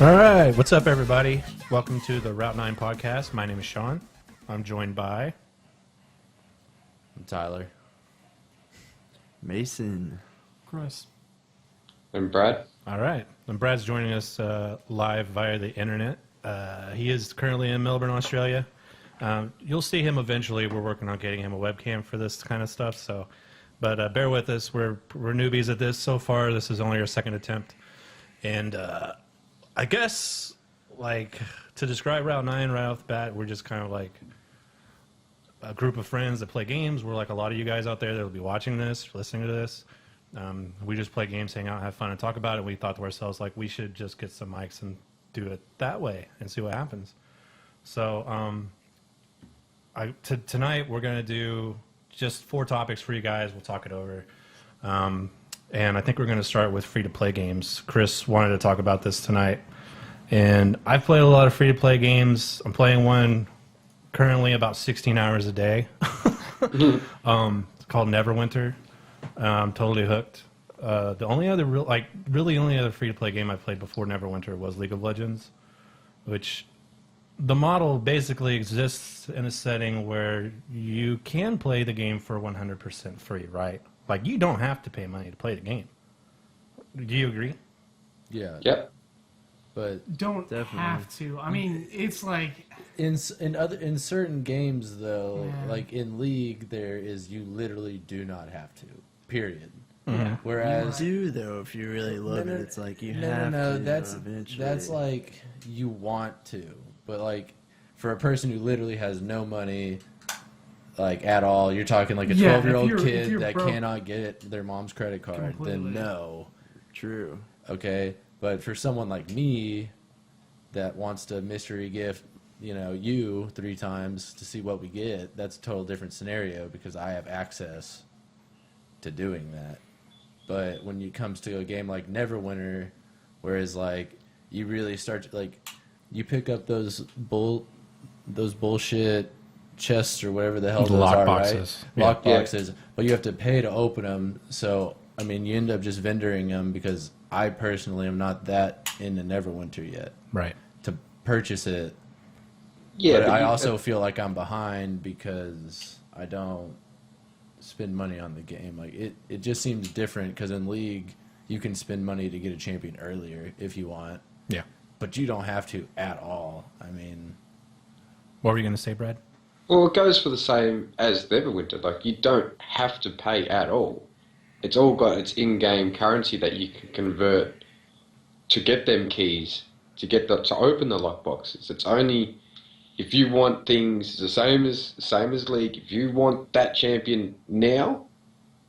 All right, what's up, everybody? Welcome to the Route 9 podcast. My name is Sean. I'm joined by... I'm Tyler. Mason. Chris. And Brad. All right, and Brad's joining us live via the internet. He is currently in Melbourne, Australia. You'll see him eventually. We're working on getting him a webcam for this kind of stuff. But bear with us. We're newbies at this so far. This is only our second attempt, and I guess like to describe Route 9 right off the bat, we're just kind of like a group of friends that play games. We're like a lot of you guys out there that will be watching this, listening to this. We just play games, hang out, have fun, and talk about it. We thought to ourselves, like, we should just get some mics and do it that way and see what happens. So tonight we're going to do just 4 topics for you guys. We'll talk it over. And I think we're going to start with free-to-play games. Chris wanted to talk about this tonight. And I've played a lot of free-to-play games. I'm playing one currently about 16 hours a day. It's called Neverwinter. I'm totally hooked. The only other only other free-to-play game I played before Neverwinter was League of Legends, which the model basically exists in a setting where you can play the game for 100% free, right? Like, you don't have to pay money to play the game. Do you agree? Yeah. Yep. But Don't Definitely. have to. I mean, it's like in certain games though, Yeah. like in League, you literally do not have to. Period. Yeah. Whereas You do though if you really love No, it. It's like you no, have no, to. Eventually. that's like you want to, but like for a person who literally has no money, like at all, you're talking like a Yeah, if 12-year-old you're- if kid you're that broke- cannot get their mom's credit card. Completely. Then no. True. Okay, but for someone like me that wants to mystery gift, you 3 times to see what we get, that's a total different scenario because I have access to doing that. But when it comes to a game like Neverwinter, whereas like you really start you pick up those bullshit chests or whatever the hell those Lock are, boxes. right? Lock Yeah. boxes, but you have to pay to open them. So I mean, you end up just vendoring them because I personally am not that into Neverwinter yet Right. to purchase it. Yeah, but I you- also feel like I'm behind because I don't spend money on the game. Like it just seems different because in League you can spend money to get a champion earlier if you want, Yeah. but you don't have to at all. I mean, What were you going to say, Brad? Well, it goes for the same as Neverwinter. Like, you don't have to pay at all. It's all got its in-game currency that you can convert to get them keys, to open the lockboxes. It's only if you want things the same as League. If you want that champion now,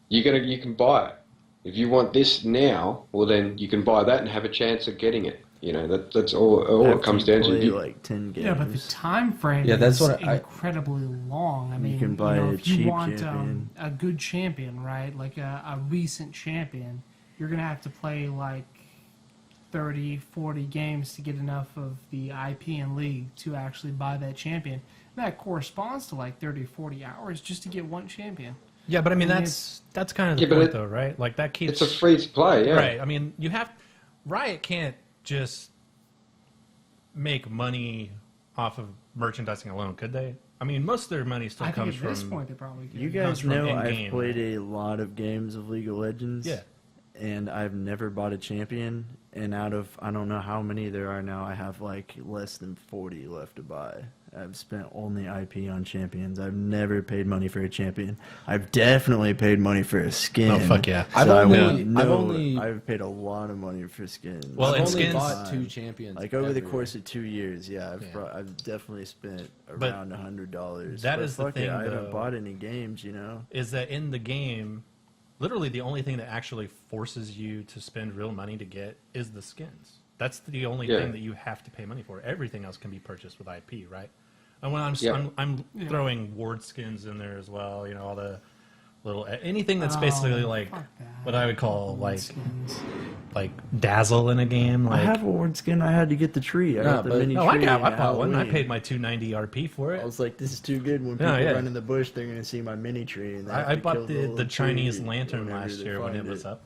you can buy it. If you want this now, well then you can buy that and have a chance of getting it. That's all it After comes you down to. play, You- like 10 games. yeah, but the time frame Yeah, that's is what I- incredibly long. I mean, can buy a if you cheap want champion. a good champion, right? Like a recent champion, you're gonna have to play like 30, 40 games to get enough of the IP and League to actually buy that champion. And that corresponds to like 30, 40 hours just to get one champion. Yeah, but I mean, I mean, that's kind of the Yeah, but point, it- though, right? Like, that keeps... It's a free to play, yeah. Right. I mean, Riot can't just make money off of merchandising alone, could they? I mean, most of their money still I comes think at this from... point they probably could. You comes guys from know in-game, I've played a lot of games of League of Legends. Yeah. And I've never bought a champion. And out of, I don't know how many there are now, I have like less than 40 left to buy. I've spent only IP on champions. I've never paid money for a champion. I've definitely paid money for a skin. Oh, fuck yeah. I've So I only- wouldn't I've know- only- I've paid a lot of money for skins. Well, I've and only skins- bought 2 champions. Like over the ever. course of 2 years, yeah, Yeah. I've definitely spent But around $100. that But is the fuck it, thing, I though. haven't bought any games, you know. Is that in the game, literally the only thing that actually forces you to spend real money to get is the skins. That's the only Yeah. thing that you have to pay money for. Everything else can be purchased with IP, right? And when Yeah. I'm Yeah. throwing ward skins in there as well, all the little anything that's Oh, basically like fuck that. what I would call like Skins. dazzle in a game. I Like, have a ward skin. I had to get the tree. I No, got the but- mini no, tree. I in bought one. I Halloween. paid my $290 RP for I it. was like, this is too good. When Yeah, people yeah. run in the bush, they're gonna see my mini tree. And they have I to bought kill the little Chinese tree lantern whenever last they year when find it was up,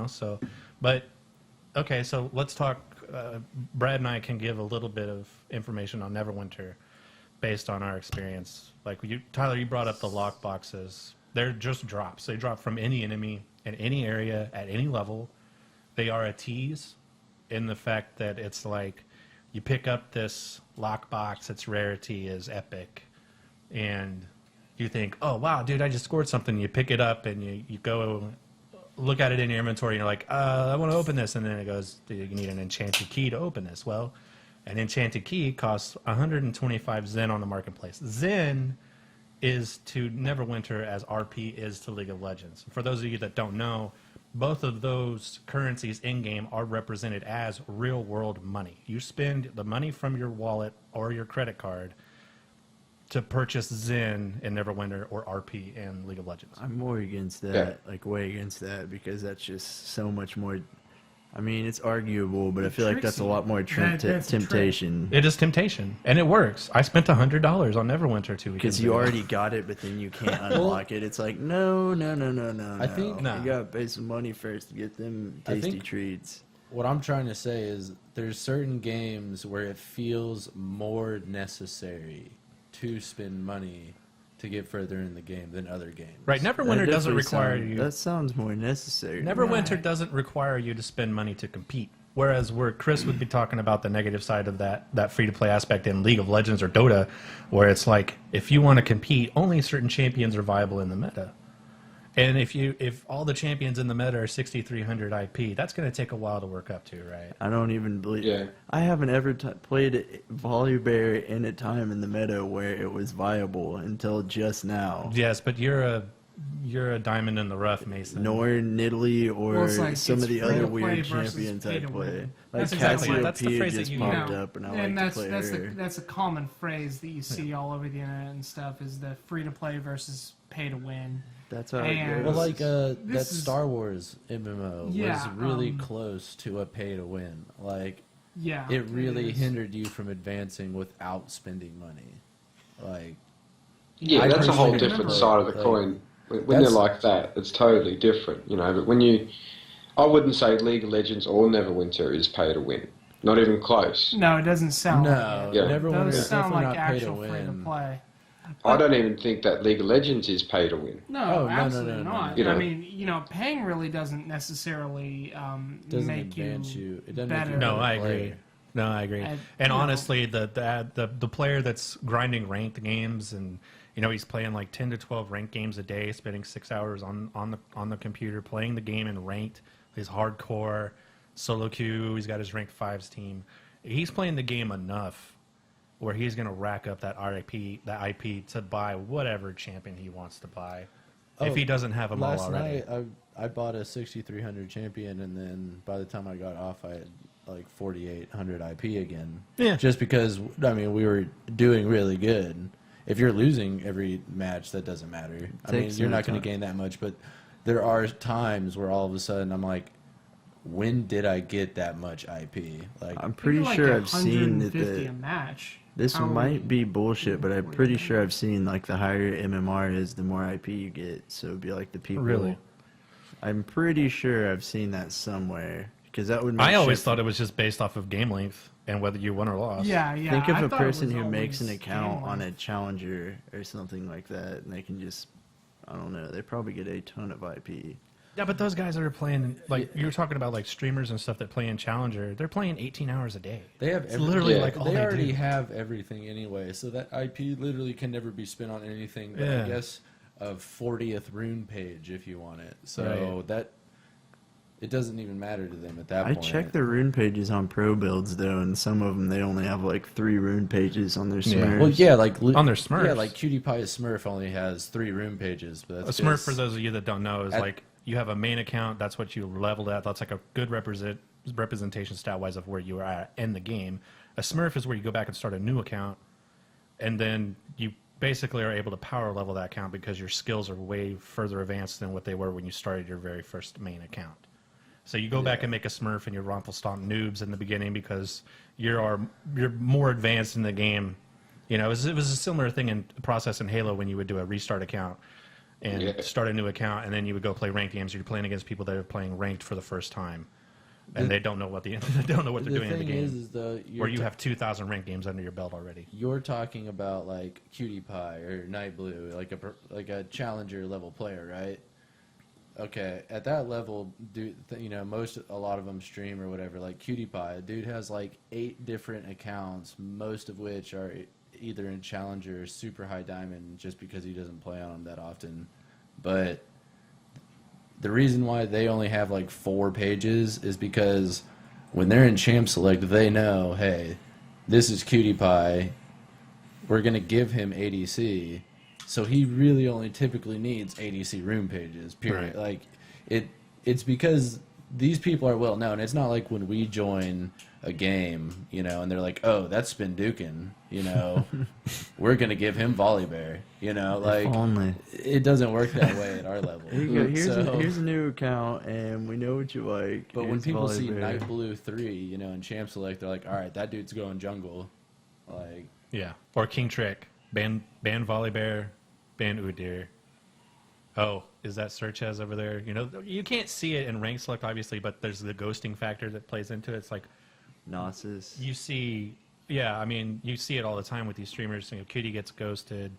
So, but okay, so let's talk Brad and I can give a little bit of information on Neverwinter based on our experience. Like Tyler, you brought up the lock boxes. They're just drops. They drop from any enemy in any area at any level. They are a tease in the fact that it's like you pick up this lockbox, its rarity is epic, and you think, oh, wow, dude, I just scored something. You pick it up and you go look at it in your inventory, and you're like, I want to open this. And then it goes, you need an enchanted key to open this. Well, an enchanted key costs 125 Zen on the marketplace. Zen is to Neverwinter as RP is to League of Legends. For those of you that don't know, both of those currencies in-game are represented as real-world money. You spend the money from your wallet or your credit card to purchase Zen in Neverwinter or RP in League of Legends. I'm more against that, Yeah. like way against that, because that's just so much more. I mean, it's arguable, but I feel like that's a lot more That's a trick. temptation. It is temptation, and it works. I spent $100 on Neverwinter 2 weekends Because you ago. already got it, but then you can't unlock it. It's like, no. I think- Nah. You gotta pay some money first to get them I tasty think- treats. What I'm trying to say is there's certain games where it feels more necessary to spend money to get further in the game than other games. Right, That Neverwinter doesn't definitely require sound- you. That sounds more necessary. Neverwinter Right. doesn't require you to spend money to compete. Whereas where Chris would be talking about the negative side of that free-to-play aspect in League of Legends or Dota, where it's like, if you want to compete, only certain champions are viable in the meta. And if all the champions in the meta are 6,300 IP, that's going to take a while to work up to, right? I don't even believe. Yeah. I haven't ever played Volibear in a time in the meta where it was viable until just now. Yes, but you're a diamond in the rough, Mason. Nor Nidalee or Well, it's like some it's of the free to other play weird versus champions pay I to play. win. Like That's exactly it. That's the Cassiopeia phrase that just you popped know, up, and I and like to play that's her. that's a common phrase that you see all over the internet and stuff is the free to play versus pay to win. That's how And- it Well, goes. like that This is- Star Wars MMO Yeah, was really um, close to a pay to win. Like Yeah, it really is. hindered you from advancing without spending money. Like Yeah, I that's a whole personally different remember, side of the like, coin. When they're that's- like that, it's totally different, you know. But when I wouldn't say League of Legends or Neverwinter is pay to win. Not even close. No, it doesn't sound no, like it. Yeah. Neverwinter Those is sound definitely like not pay to actual free to win. play. I don't even think that League of Legends is pay to win. No, Oh, no, absolutely no, no, not. no. I mean, paying really doesn't necessarily Doesn't make advance you. It doesn't better. make you No, a I better agree. player. No, I agree. And, And you know- honestly, the player that's grinding ranked games and he's playing like 10 to 12 ranked games a day, spending 6 hours on the computer playing the game in ranked. His hardcore solo queue. He's got his ranked fives team. He's playing the game enough where he's going to rack up that IP to buy whatever champion he wants to buy. If Oh, he doesn't have them all Last already. night, I bought a 6,300 champion, and then by the time I got off, I had like 4,800 IP again. Yeah. Just because, I mean, we were doing really good. If you're losing every match, that doesn't matter. I mean, Takes you're some not going to time. gain that much, but there are times where all of a sudden I'm like, when did I get that much IP? Like, I'm pretty Maybe like sure I've seen that 150 a match. this How might be bullshit, but I'm pretty Forty. sure I've seen like the higher MMR is, the more IP you get. So it'd be like the people. Really? I'm pretty sure I've seen that somewhere because that would. Make I always shit- thought it was just based off of game length and whether you won or lost. Yeah, yeah. Think of I a thought it person was who makes an always account game on a length. challenger or something like that, and they can just, I don't know, they probably get a ton of IP. Yeah, but those guys that are playing, like you were talking about, like streamers and stuff that play in Challenger, they're playing 18 hours a day. they have It's literally Yeah. like all they they already do. have everything anyway, so that IP literally can never be spent on anything but Yeah. I guess a 40th rune page if you want it. So Right. that it doesn't even matter to them at that I point. checked the rune pages on pro builds though, and some of them they only have like 3 rune pages on their Yeah. Smurfs. Well, yeah, like On their Smurfs. Yeah, like Cutie Pie's Smurf only has 3 rune pages, but A that's Smurf, 'cause- for those of you that don't know, is At- like you have a main account. That's what you leveled at. That's like a good representation stat-wise of where you are at in the game. A Smurf is where you go back and start a new account, and then you basically are able to power level that account because your skills are way further advanced than what they were when you started your very first main account. So you go back and make a Smurf and you're Rumpelstomp noobs in the beginning because you're more advanced in the game. It was a similar thing in process in Halo when you would do a restart account and Yeah. start a new account, and then you would go play ranked games. You're playing against people that are playing ranked for the first time. and they don't know what they don't know what they're The doing in the thing game. is though, Where you have 2,000 ranked games under your belt already. you're talking about like Cutie Pie or Night Blue, like a challenger level player, right? Okay, at that level, dude, a lot of them stream or whatever. Like Cutie Pie, dude has like 8 different accounts, most of which are either in challenger or super high diamond, just because he doesn't play on them that often. But the reason why they only have like 4 pages is because when they're in Champ Select, they know, hey, this is Cutie Pie. We're gonna give him ADC, so he really only typically needs ADC room pages. Period. Right. Like it's because these people are well known. It's not like when we join a game, and they're like, oh, that's Spindukin, we're gonna give him Volibear, like If only. it doesn't work that way at our level. Here you go. So- Here's a new account, and we know what you like. But when Here's people see Volibear. Night Blue 3, in Champ Select, they're like, all right, that dude's going jungle. Like, Yeah, or King Trick, ban Volibear, ban Udyr. Oh, is that Searchez over there? You can't see it in rank select, obviously, but there's the ghosting factor that plays into it. It's like Gnosis. you see, yeah, I mean, you see it all the time with these streamers. Kitty gets ghosted,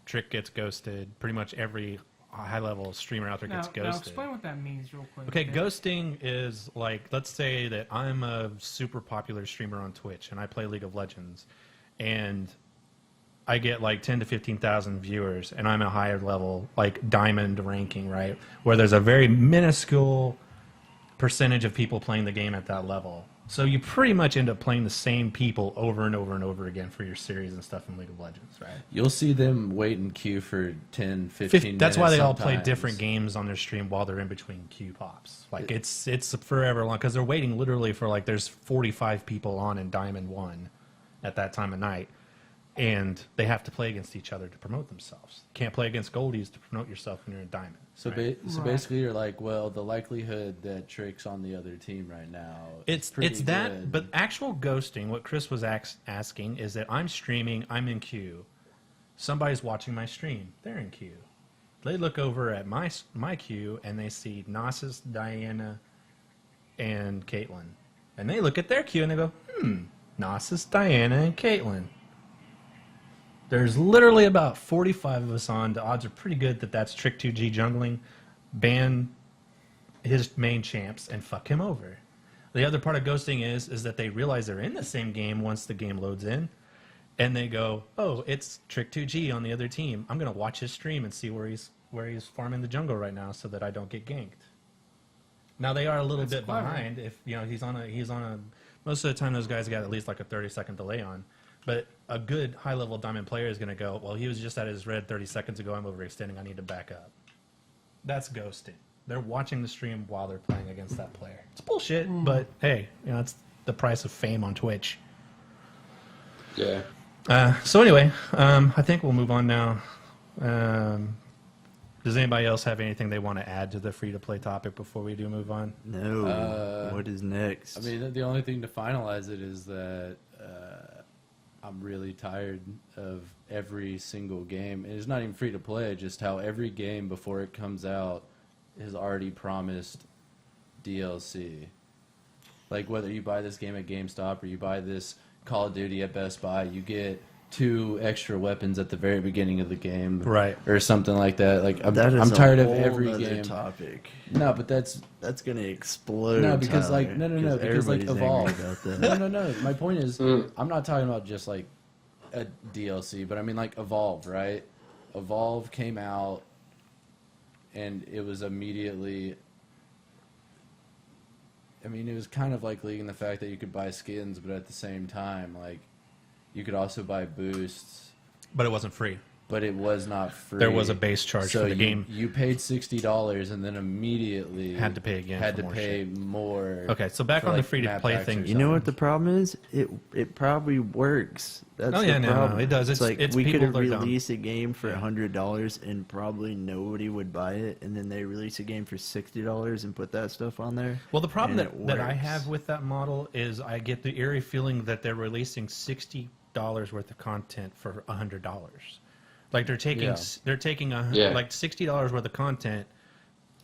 Trick gets ghosted. Pretty much every high-level streamer out there Now, gets now ghosted. explain what that means real quick. Okay, ghosting is like, let's say that I'm a super popular streamer on Twitch and I play League of Legends, and I get like 10 to 15,000 viewers, and I'm a higher level, like diamond ranking, right? Where there's a very minuscule percentage of people playing the game at that level. So you pretty much end up playing the same people over and over and over again for your series and stuff in League of Legends, right? you'll see them wait in queue for 10, 15 minutes. That's why they all play sometimes. different games on their stream while they're in between queue pops. Like it's forever long because they're waiting literally for like there's 45 people on in Diamond 1 at that time of night, and they have to play against each other to promote themselves. Can't play against Goldies to promote yourself when you're in Diamond. So, right? Right. basically, you're like, well, the likelihood that Trick's on the other team right now It's pretty that, good. but actual ghosting. What Chris was asking is that I'm streaming, I'm in queue, somebody's watching my stream, they're in queue. They look over at my queue and they see Gnosis, Diana, and Caitlyn, and they look at their queue and they go, Gnosis, Diana, and Caitlyn. There's literally about 45 of us on. The odds are pretty good that that's Trick 2G jungling. Ban his main champs and fuck him over. The other part of ghosting is that they realize they're in the same game once the game loads in, and they go, "Oh, it's Trick 2G on the other team. I'm gonna watch his stream and see where he's farming the jungle right now, so that I don't get ganked." Now they are a little That's bit clever. behind. If he's on a. Most of the time, those guys got at least like a 30-second delay on. But a good high-level diamond player is going to go, well, he was just at his red 30 seconds ago. I'm overextending. I need to back up. That's ghosting. They're watching the stream while they're playing against that player. It's bullshit, but hey, it's the price of fame on Twitch. Yeah. So anyway, I think we'll move on now. Does anybody else have anything they want to add to the free-to-play topic before we do move on? No. What is next? I mean, the only thing to finalize it is that I'm really tired of every single game. And it's not even free to play, just how every game before it comes out has already promised DLC. Like whether you buy this game at GameStop or you buy this Call of Duty at Best Buy, you get 2 extra weapons at the very beginning of the game, Right. or something like that. Like I'm That is a tired of whole every nother game. topic. No, but that's That's gonna explode. no, because Tyler, like no, because like everybody's Evolve. angry about that. no. My point is, I'm not talking about just like a DLC, but I mean like Evolve, right? Evolve came out, and it was immediately. I mean, it was kind of like League in the fact that you could buy skins, but at the same time, like, you could also buy boosts, But it wasn't free. but it was not free. There was a base charge So for the game. You paid $60 and then immediately Had to pay again Had for to more pay shit. more. Okay, so back for, on the like, free-to-play map packs thing. or You know what the something. problem is? It probably works. That's Oh, yeah, the no, problem. it does. It's It's- like it's we could people that are dumb. release a game for $100 and probably nobody would buy it, and then they release a game for $60 and put that stuff on there. Well, the problem and that it I works. have with that model is I get the eerie feeling that they're releasing $60 worth of content for $100. Like they're taking Yeah. they're taking Yeah. like $60 worth of content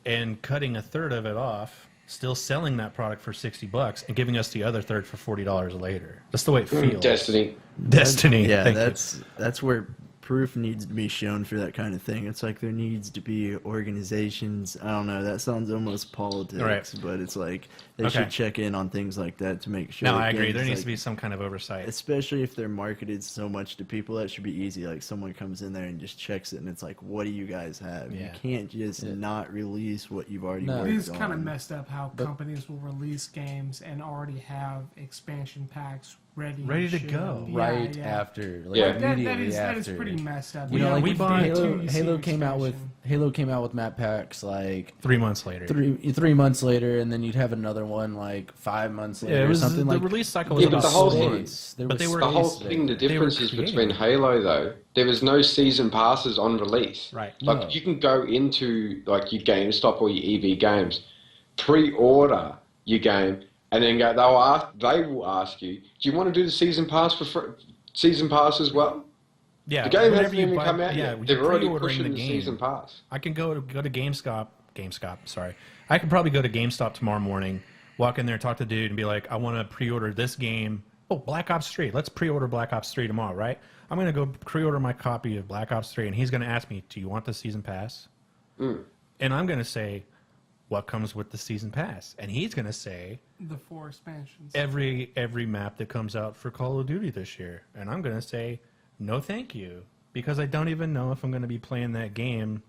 and cutting a third of it off still selling that product for $60 and giving us the other third for $40 later. That's the way it feels. Destiny. Destiny. Yeah, thank you. that's where proof needs to be shown for that kind of thing. It's like there needs to be organizations. I don't know. That sounds almost politics, Right. but it's like they Okay. should check in on things like that to make sure. No, that I agree. games, There needs like, to be some kind of oversight. especially if they're marketed so much to people. That should be easy. Like someone comes in there and just checks it, and it's like, what do you guys have? Yeah. You can't just not release what you've already No. worked It is on. kind of messed up how companies will release games and already have expansion packs ready to shoot. go. Yeah, right yeah. after, like Yeah. immediately That after. is pretty messed up. You know, Yeah, like we we bought- Halo came out with map packs like 3 months later. 3 months later, and then you'd have another one like 5 months later. Yeah, it was or something the like release cycle was Yeah, but about the whole 4 thing- months. There But was they were The whole space thing, the there. difference is creating between it. Halo though. There was no season passes on release. Right. Like No. you can go into like your GameStop or your EV Games, pre-order your game, and then go. They will ask you, do you want to do the season pass season pass as well? Yeah, The game whenever hasn't you even buy- come out yeah, yet. when They're you're already pre-ordering pushing the the game. season pass. I can go to GameStop. Sorry, I could probably go to GameStop tomorrow morning, walk in there, talk to the dude, and be like, I want to pre-order this game. Oh, Black Ops 3. Let's pre-order Black Ops 3 tomorrow, right? I'm gonna go pre-order my copy of Black Ops 3, and he's gonna ask me, "Do you want the season pass?" And I'm gonna say, "What comes with the season pass?" And he's gonna say, The 4 expansions. every map that comes out for Call of Duty this year. And I'm going to say, no thank you, because I don't even know if I'm going to be playing that game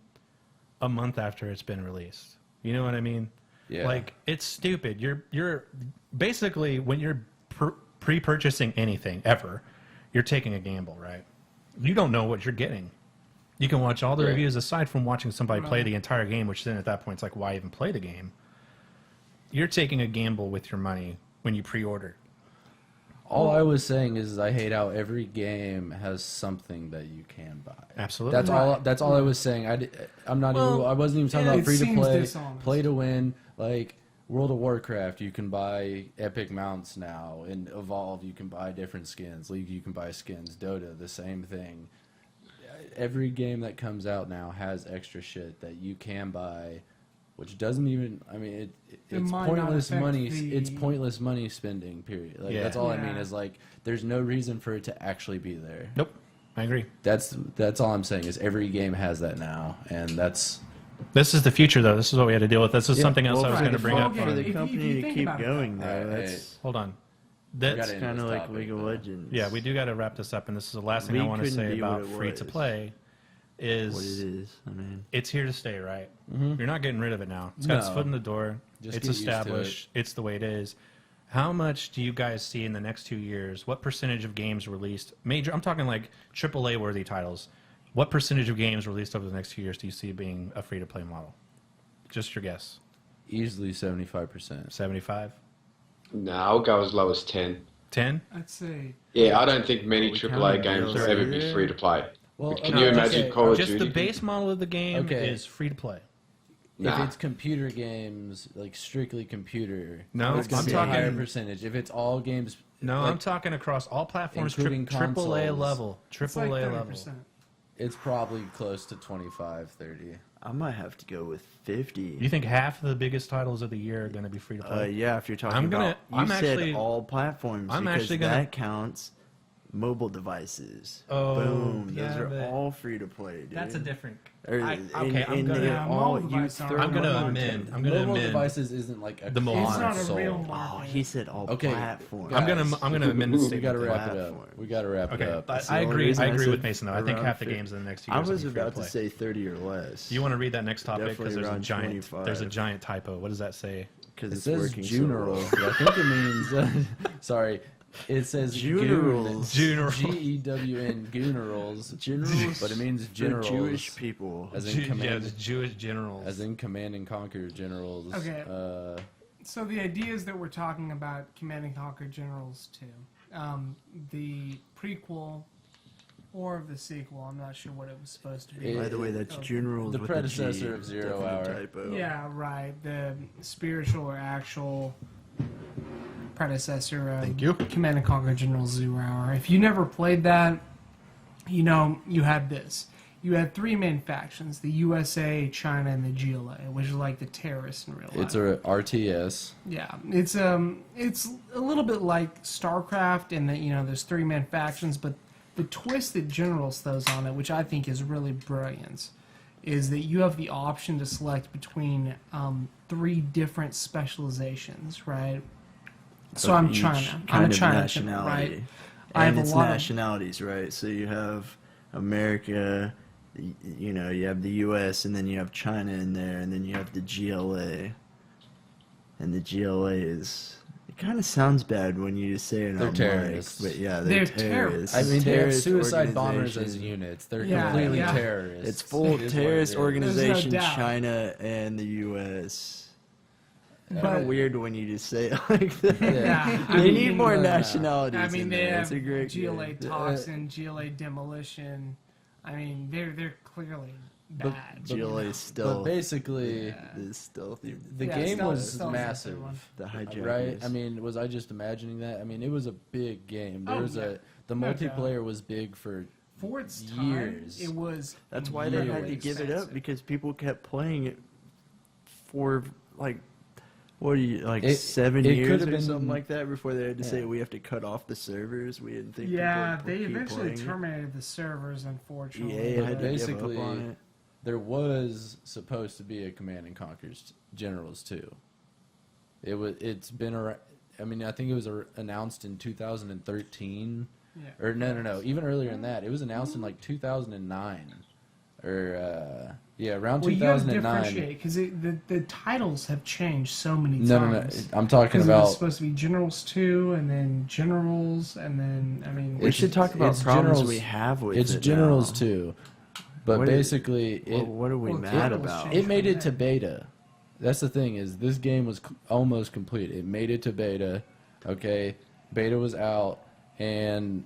a month after it's been released. You know what I mean? Yeah. Like, it's stupid. You're basically, when you're pre-purchasing anything ever, you're taking a gamble, right? You don't know what you're getting. You can watch all the Yeah. reviews aside from watching somebody play Right. the entire game, which then at that point it's like, why even play the game? You're taking a gamble with your money when you pre-order. All I was saying is I hate how every game has something that you can buy. Absolutely. That's all. That's all I was saying. I'm not. Well, I wasn't even talking yeah, about it free to seems play, dishonest. play to win. Like World of Warcraft, you can buy epic mounts now. In Evolve, you can buy different skins. League, you can buy skins. Dota, the same thing. Every game that comes out now has extra shit that you can buy, which doesn't even. I mean, it's might not pointless affect money. the- It's pointless money spending. Period. Like Yeah. that's all I mean. Yeah. Is like there's no reason for it to actually be there. Nope. I agree. That's all I'm saying is every game has that now, and that's This is the future, though. This is what we had to deal with. This is Yeah, something else well, I was for going to the bring up. fun- for If the you company to think keep about it, going, though, though, hey, that's Hold on. gotta That's, end kind of this like topic, League of though. Legends. yeah, we do got to wrap this up, and this is the last thing I League want to couldn't say be about what it free to was. play. what it Is is. I mean, it's here to stay, right? You're not getting rid of it now. It's got its No. foot in the door. Just It's get used to established. It's the way it is. How much do you guys see in the next 2 years? What percentage of games released? Major. I'm talking like AAA worthy titles. What percentage of games released over the next 2 years do you see being a free to play model? Just your guess. easily 75%. 75? No, I'll go as low as 10. 10? I'd say Yeah, I don't think many we AAA counted games will those ever be earlier. free to play. Well, Can okay, you imagine okay, Call of Just Duty? the base model of the game Okay. is free to play. Nah. If it's computer games, like strictly computer, No, it's gonna I'm be a higher talking- percentage. If it's all games, No, like, I'm talking across all platforms, including AAA consoles. level. it's AAA like level. 30%. it's probably close to 25, 30. I might have to go with 50. You think half of the biggest titles of the year are going to be free to play? Yeah, if you're talking I'm gonna- about, you I'm said actually- all platforms. I'm because actually gonna- that counts mobile devices. Oh, Boom! yeah, Those are but all free to play, dude. That's a different. Or- I- okay, I'm and gonna- they're Yeah, all mobile you devices aren't throw I'm gonna them on amend. to- I'm gonna Mobile amend. devices isn't like a The mobile- It's not a console. real Oh, market. he said all Okay, platforms. I'm gonna Guys, I'm gonna amend the We statement. gotta there. wrap it up. Platform. We gotta wrap it Okay, up. but the I only agree. reason I I agree said with Mason though. I think around half the 50. games in the next 2 I years. was will be free about to to play. say 30 or less. You want to read that next topic Definitely because there's a around giant 25. there's a giant typo. What does that say? because It it's says working so Junerals, well. but I think it means. Sorry, it says Junerals. Junerals. G-E-W-N, Junerals. Generals, But it means for generals. Jewish people. As in Yeah, command, the Jewish generals. as in command and conquer generals. Okay. Uh, So the ideas that we're talking about, Command and Conquer Generals 2, the prequel or the sequel, I'm not sure what it was supposed to be. It- By the way, that's Okay. Generals. The with a predecessor G. of Zero Definite Hour. Typo. Yeah, right. The spiritual or actual predecessor of Thank you. Command and Conquer General Zero Hour. If you never played that, you know you had this. you had three main factions: the USA, China, and the GLA, which is like the terrorists in real life. It's a RTS. Yeah, it's a little bit like StarCraft in that there's three main factions, but the twist that Generals throws on it, which I think is really brilliant, is that you have the option to select between three different specializations, right? So I'm Each China. kind I'm a of China, nationality. right? I have And a it's lot of nationalities, right? So you have America, you have the U.S., and then you have China in there, and then you have the GLA. And the GLA is... It kind of sounds bad when you say it They're on terrorists. mic, but yeah, They're terrorists. I mean, they have Terrorist suicide bombers as organization. units. They're Yeah, completely yeah. terrorists. It's full It is what terrorist it is. organization, doubt. China and the U.S. Kind But- of weird when you just say it like that. Yeah, I They mean, need more no. nationalities. I mean, in they there. have It's a great GLA game. Toxin, GLA Demolition. I mean, they're clearly bad. GLA is still But basically, Yeah. is stealthy. the Yeah, game stealth- was stealth is the massive. one. The hijackers. Right? I mean, was I just imagining that? I mean, it was a big game. There Oh, was yeah. the No multiplayer was big for For its time, years. it was. That's why they had to really give it up expensive. because people kept playing it for like, what are you like It- 7 it years could've or been- something like that before they had to say Yeah. we have to cut off the servers. We didn't think. Yeah, people would they keep eventually playing it. terminated the servers, unfortunately. EA But had to basically- give up on it. there was supposed to be a Command and Conquer's Generals too. It's been around. I mean, I think it was announced in 2013, Yeah. or no, even earlier than that. It was announced in like 2009, or around Well, you have to 2009. differentiate because the titles have changed so many No, times. I'm talking Because it was about. supposed to be Generals 2, and then Generals, and then I mean. We should talk about it's problems Generals- we have with It's it Generals now. too, but What is- basically Well, it what are we well, mad Generals about? changed. it made it to beta. That's the thing is this game was almost complete. It made it to beta. Okay, beta was out, and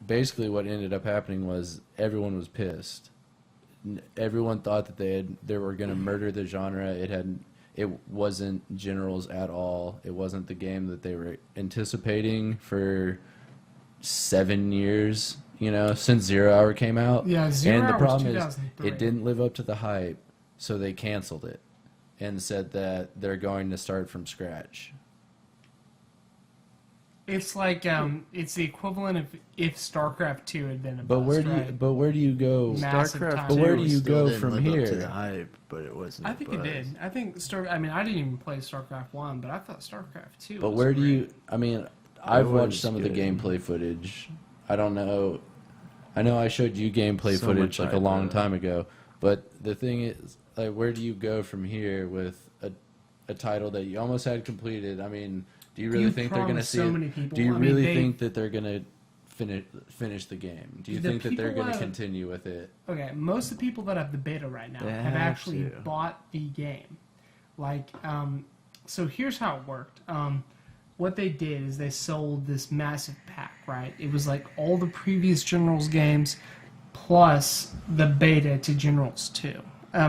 basically what ended up happening was everyone was pissed. Everyone thought that they were going to murder the genre. It wasn't Generals at all. It wasn't the game that they were anticipating for 7 years. Since 0 Hour came out. Yeah, Zero and the Hour was problem is 2003. it didn't live up to the hype, so they canceled it and said that they're going to start from scratch. It's like it's the equivalent of if StarCraft 2 had been a But bust, where do you right? but where do you go? Massive StarCraft time. 2 But where do you still go didn't from live up to here? the hype, but it wasn't. I a think it buzz. did. I think I mean, I didn't even play StarCraft 1, but I thought StarCraft 2. But was where do great. you? I mean, I've was watched some of the good. gameplay footage. I don't know. I know I showed you gameplay So footage much like a hype, long though. time ago. But the thing is, like, where do you go from here with a title that you almost had completed? I mean, do you really You think they're going to promised see? so it? many people. Do you I mean, really they- think that they're going to finish the game? Do you The think that they're people going to that- continue with it? Okay, most of the people that have the beta right now They have have actually to. bought the game. Like, so here's how it worked. What they did is they sold this massive pack, right? It was like all the previous Generals games plus the beta to Generals 2.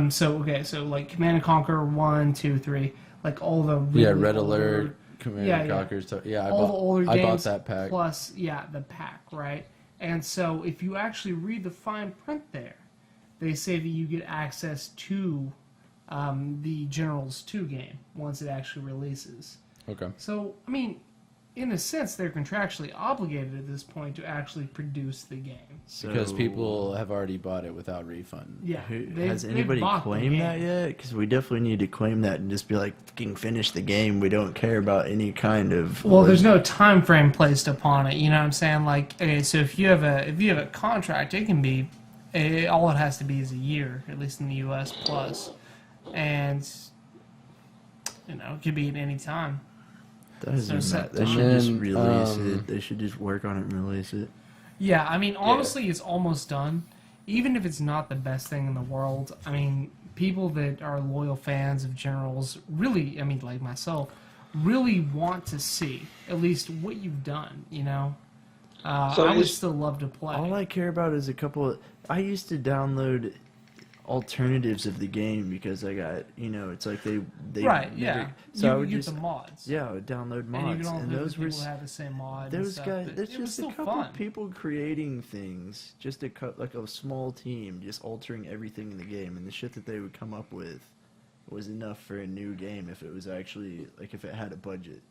So like Command and Conquer 1, 2, 3, like all the really Yeah, Red older- Alert, Command Yeah, and yeah. Conquer's. Yeah, all the older I bought games that pack. plus the pack, right? And so if you actually read the fine print there, they say that you get access to the Generals 2 game once it actually releases. Okay. So I mean, in a sense, they're contractually obligated at this point to actually produce the game. Because So, people have already bought it without refund. Yeah, has anybody bought the claimed that game. yet? Because we definitely need to claim that and just be like, fucking finish the game. We don't care about any kind of. Well, there's no time frame placed upon it. You know what I'm saying? Like, okay, so if you have a contract, it can be all it has to be is a year, at least in the U.S. plus, and it could be at any time. That doesn't so- matter. They and should just then, release it. They should just work on it and release it. Yeah, I mean, honestly, it's almost done. Even if it's not the best thing in the world, I mean, people that are loyal fans of Generals really, I mean, like myself, really want to see at least what you've done. So I would is- still love to play. All I care about is a couple of. I used to download alternatives of the game because I got it's like they Right, never- yeah. So I you would get just the mods. yeah I would download mods And you can only those people were who have the same mod. and those stuff, guys. but That's it was just a still couple fun. people creating things, just like a small team, just altering everything in the game, and the shit that they would come up with was enough for a new game if it was actually like if it had a budget.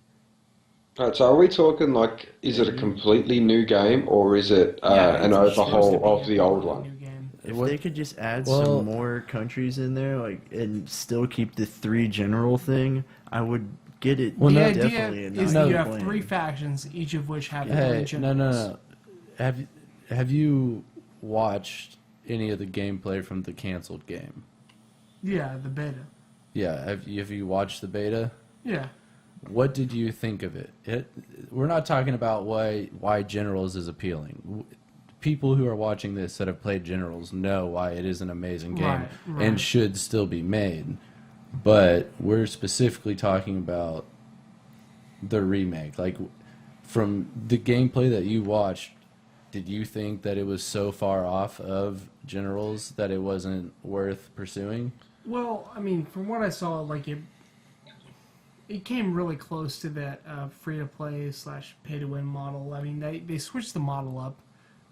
Right, so are we talking like, is it a completely new game or is it Yeah, an it's supposed to overhaul be of a the old completely one? new game. If What- they could just add Well- some more countries in there, like and still keep the 3 general thing, I would get it. Well, The no, idea definitely a is night that you have playing. 3 factions, each of which have their Hey, own no, generals. no. Have you watched any of the gameplay from the canceled game? Yeah, the beta. Yeah, have you watched the beta? Yeah. What did you think of it? We're not talking about why Generals is appealing. People who are watching this that have played Generals know why it is an amazing game Right. and should still be made. But we're specifically talking about the remake. Like, from the gameplay that you watched, did you think that it was so far off of Generals that it wasn't worth pursuing? Well, I mean, from what I saw, like it came really close to that free to play / pay to win model. I mean, they switched the model up,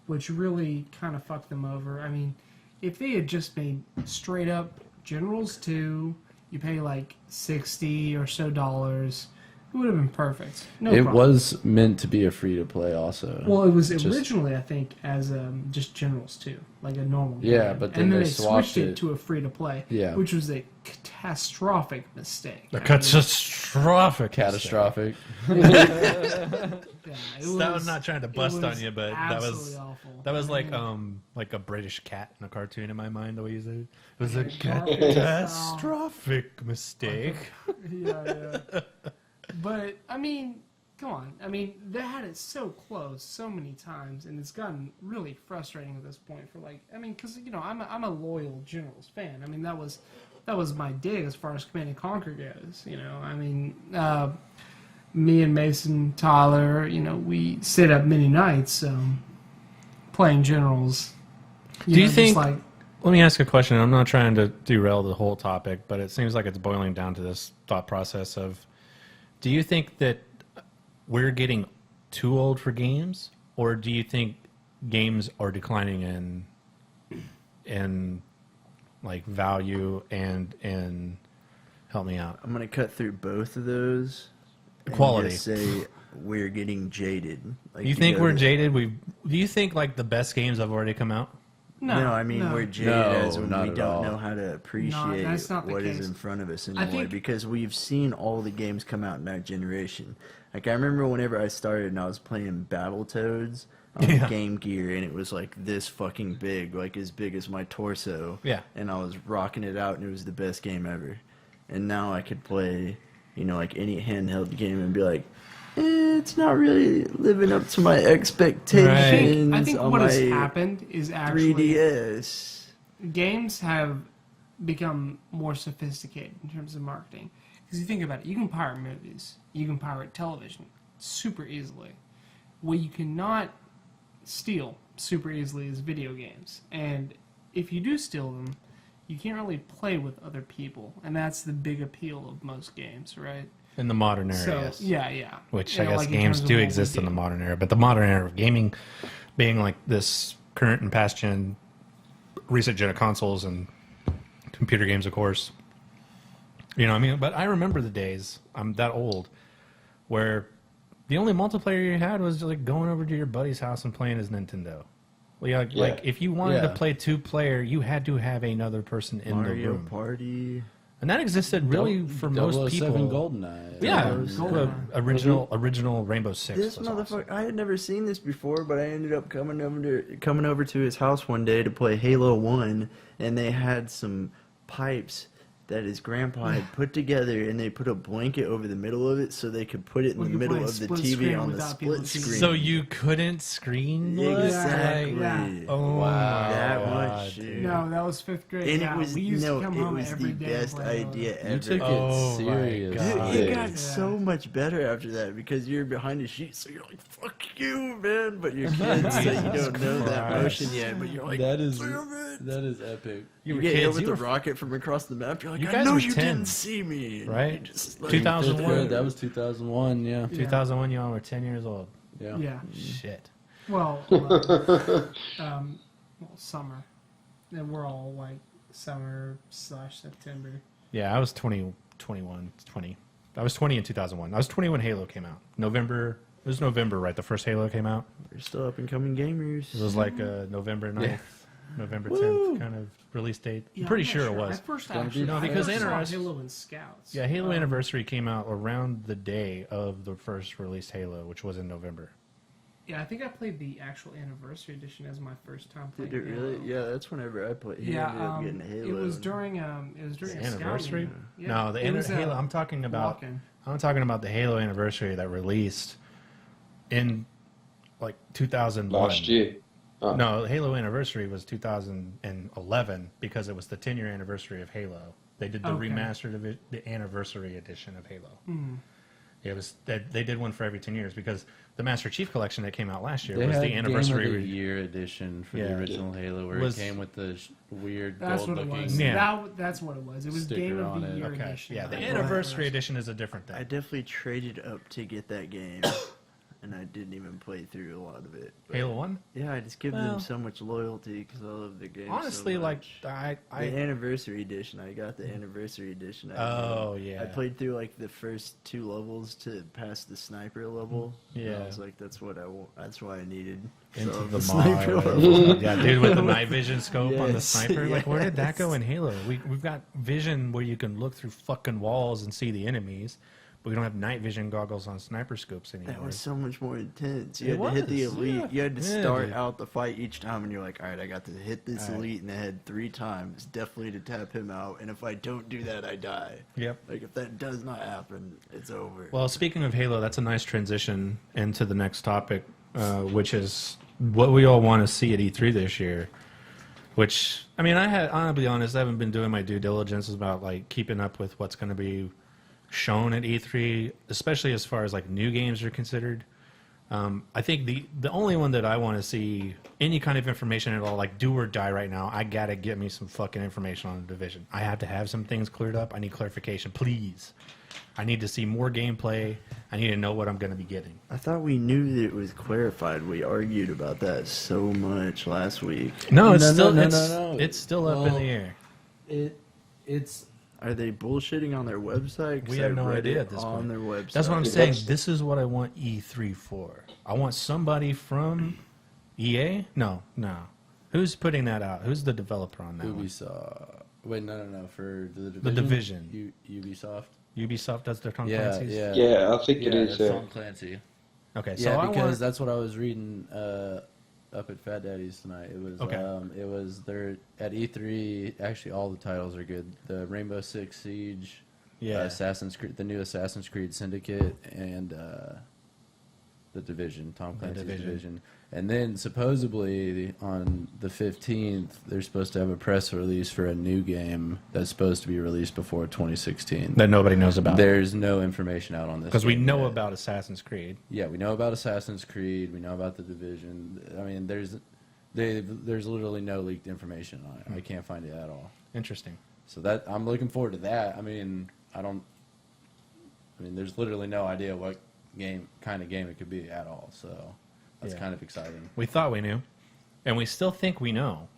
which really kind of fucked them over. I mean, if they had just made straight up Generals 2, you pay like $60 or so, it would have been perfect. No It problem. was meant to be a free to play also. Well, it was Just- originally, I think, as just Generals 2, like a normal game. Yeah, but then and then they they swapped switched it it. to a free to play, Yeah. which was a catastrophic mistake. A I mean, catastrophic. Catastrophic. yeah, it That was not trying to it bust on was you, but that was absolutely awful. that was I mean, like a British cat in a cartoon in my mind. The way you said it, it was a Catastrophic. catastrophic mistake. yeah. But I mean, come on. I mean, they had it so close so many times, and it's gotten really frustrating at this point. Because I'm a loyal Generals fan. I mean, that was my dig as far as Command and Conquer goes. I mean, me and Mason Tyler, we stayed up many nights playing Generals. Do you just think? like Let me ask a question. I'm not trying to derail the whole topic, but it seems like it's boiling down to this thought process of: do you think that we're getting too old for games, or do you think games are declining in like value and help me out? I'm gonna cut through both of those. and Quality. just say we're getting jaded. Like You think go we're to- jaded? Do you think like the best games have already come out? No, I mean no. we're jaded No, as when not we at don't all. know how to appreciate that's not the what is case. in front of us I anymore think- because we've seen all the games come out in that generation. Like I remember whenever I started and I was playing Battletoads on Yeah. Game Gear and it was like this fucking big, like as big as my torso. Yeah. And I was rocking it out and it was the best game ever. And now I could play, like any handheld game and be like, it's not really living up to my expectations. I think on what my has happened is actually 3DS. games have become more sophisticated in terms of marketing. Because you think about it, you can pirate movies, you can pirate television super easily. What you cannot steal super easily is video games. And if you do steal them, you can't really play with other people. And that's the big appeal of most games, right? In the modern era, So, yes. yeah. Which You I know, guess like in games terms of do what we exist in do. the modern era, but the modern era of gaming being like this current and past gen, recent gen of consoles and computer games, of course. But I remember the days, I'm that old, where the only multiplayer you had was like going over to your buddy's house and playing his Nintendo. Like if you wanted to Yeah. play 2-player, you had to have another person in the Mario room. Party. And that existed really for most people. 007 GoldenEye. Yeah, GoldenEye. original Rainbow Six. This was motherfucker, awesome. I had never seen this before, but I ended up coming over to his house one day to play Halo 1, and they had some pipes that his grandpa had put together, and they put a blanket over the middle of it so they could put it in We the could middle play of the split TV screen on the without people split seeing. screen. So you couldn't screen look? Exactly. Yeah. Oh Wow. That my much, God. dude. No, that was 5th grade. And yeah, it was we used to come home the every day and best play Halo. idea ever. You took Oh it my serious. God. Dude, it dude. got Yeah. so much better after that because you're behind the sheet, so you're like, "Fuck you, man!" But you're kids, so you don't know that Christ. motion yet. But you're like, That is "Damn it." that is epic. You were get hit kids. with You a were, rocket from across the map. You're like, You I guys know were you 10, didn't see me. And right? you just, like, 2001. Fifth grade, that was 2001. Yeah. 2001. Y'all were 10 years old. Yeah. Shit. Well, summer. And we're all like summer/September. Yeah, I was 20. I was 20 in 2001. I was 20 when Halo came out. November. It was November, right? The first Halo came out. We're still up and coming gamers. It was like November 9th, Yeah. November 10th kind of release date. I'm pretty not sure it sure. was. I first gonna be actually No, because I saw Interest- Halo and Scouts. Yeah, Halo Anniversary came out around the day of the first released Halo, which was in November. Yeah, I think I played the actual Anniversary Edition as my first time playing. Did it really? Halo. Yeah, that's whenever I played. He ended Yeah, up getting Halo. it was during a scouting. Anniversary? Yeah. No, the It was, Halo. I'm talking about. walk-in. I'm talking about the Halo Anniversary that released in like 2001. Last year. Oh. No, Halo Anniversary was 2011 because it was the 10-year anniversary of Halo. They did the Okay. remastered of it, the anniversary edition of Halo. Hmm. It was they did one for every 10 years because the Master Chief Collection that came out last year They was had the anniversary. Game of the Year edition for Yeah. the original Halo, where Was- it came with the weird That's what it gold-looking. was. Yeah. That's what it was. It was Sticker Game of on the it. Year Okay, edition. yeah, the not anniversary first. edition is a different thing. I definitely traded up to get that game, and I didn't even play through a lot of it. But Halo 1? yeah, I just give Well, them so much loyalty because I love the game. Honestly, so like much. I the anniversary edition. I got the anniversary edition. Oh, yeah. I played through like the first 2 levels to pass the sniper level. and Yeah. I was like, that's what I want. That's what I needed. into So, the sniper mall. level. Yeah, dude, with the night vision scope on the Yes, sniper. Like, where did that go yes. in Halo? We've got vision where you can look through fucking walls and see the enemies, but we don't have night vision goggles on sniper scopes anymore. That was so much more intense. It You had to hit the was, elite. yeah. You had to Yeah, start dude. out the fight each time, and you're like, all right, I got to hit this All right. elite in the head 3 times, definitely to tap him out. And if I don't do that, I die. Yep. Like, if that does not happen, it's over. Well, speaking of Halo, that's a nice transition into the next topic, which is what we all want to see at E3 this year. Which, I mean, I'll be honest, I haven't been doing my due diligence about like keeping up with what's going to be shown at E3, especially as far as like new games are considered. I think the only one that I want to see any kind of information at all, like do or die right now, I gotta get me some fucking information on the Division. I have to have some things cleared up. I need clarification, please. I need to see more gameplay. I need to know what I'm going to be getting. I thought we knew that it was clarified. We argued about that so much last week. No, it's No, still no, it's, no, no. it's still up in Well, the air. It's Are they bullshitting on their website? 'Cause We have I no read idea it at this on point. their website. That's what I'm Yeah, saying. that's- This is what I want E3 for. I want somebody from EA. No. Who's putting that out? Who's the developer on that one? Ubisoft. Wait, no. For the Division. The Division. Ubisoft. Ubisoft does their Tom Yeah, Clancy's? yeah. Yeah, I think it Yeah, is. that's Yeah. Tom Clancy. Okay, so Yeah, I because want... that's what I was reading up at Fat Daddy's tonight. It was Okay. it was there at E3. Actually, all the titles are good. The Rainbow Six Siege, Yeah. Assassin's Creed, the new Assassin's Creed Syndicate, and the Division, Tom Clancy's Division. And then supposedly on the 15th, they're supposed to have a press release for a new game that's supposed to be released before 2016. That nobody knows about. There's no information out on this Because we game know yet. about Assassin's Creed. Yeah, we know about Assassin's Creed. We know about the Division. I mean, there's literally no leaked information on it. I can't find it at all. Interesting. So that I'm looking forward to that. I mean, there's literally no idea what kind of game it could be at all. So that's Yeah. kind of exciting. We thought we knew, and we still think we know.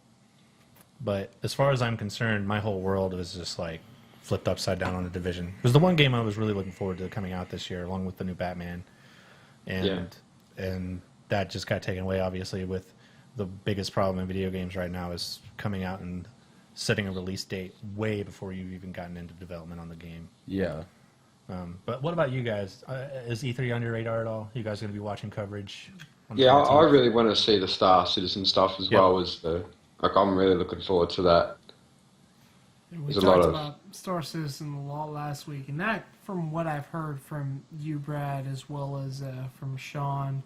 But as far as I'm concerned, my whole world was just like flipped upside down on the Division. It was the one game I was really looking forward to coming out this year, along with the new Batman, and that just got taken away. Obviously, with the biggest problem in video games right now is coming out and setting a release date way before you've even gotten into development on the game. Yeah. But what about you guys? Is E3 on your radar at all? You guys going to be watching coverage? on the Yeah, I 14th? really want to see the Star Citizen stuff as Yep. well as like I'm really looking forward to that. We There's a lot talked of- about Star Citizen a lot last week, and that, from what I've heard from you, Brad, as well as from Sean,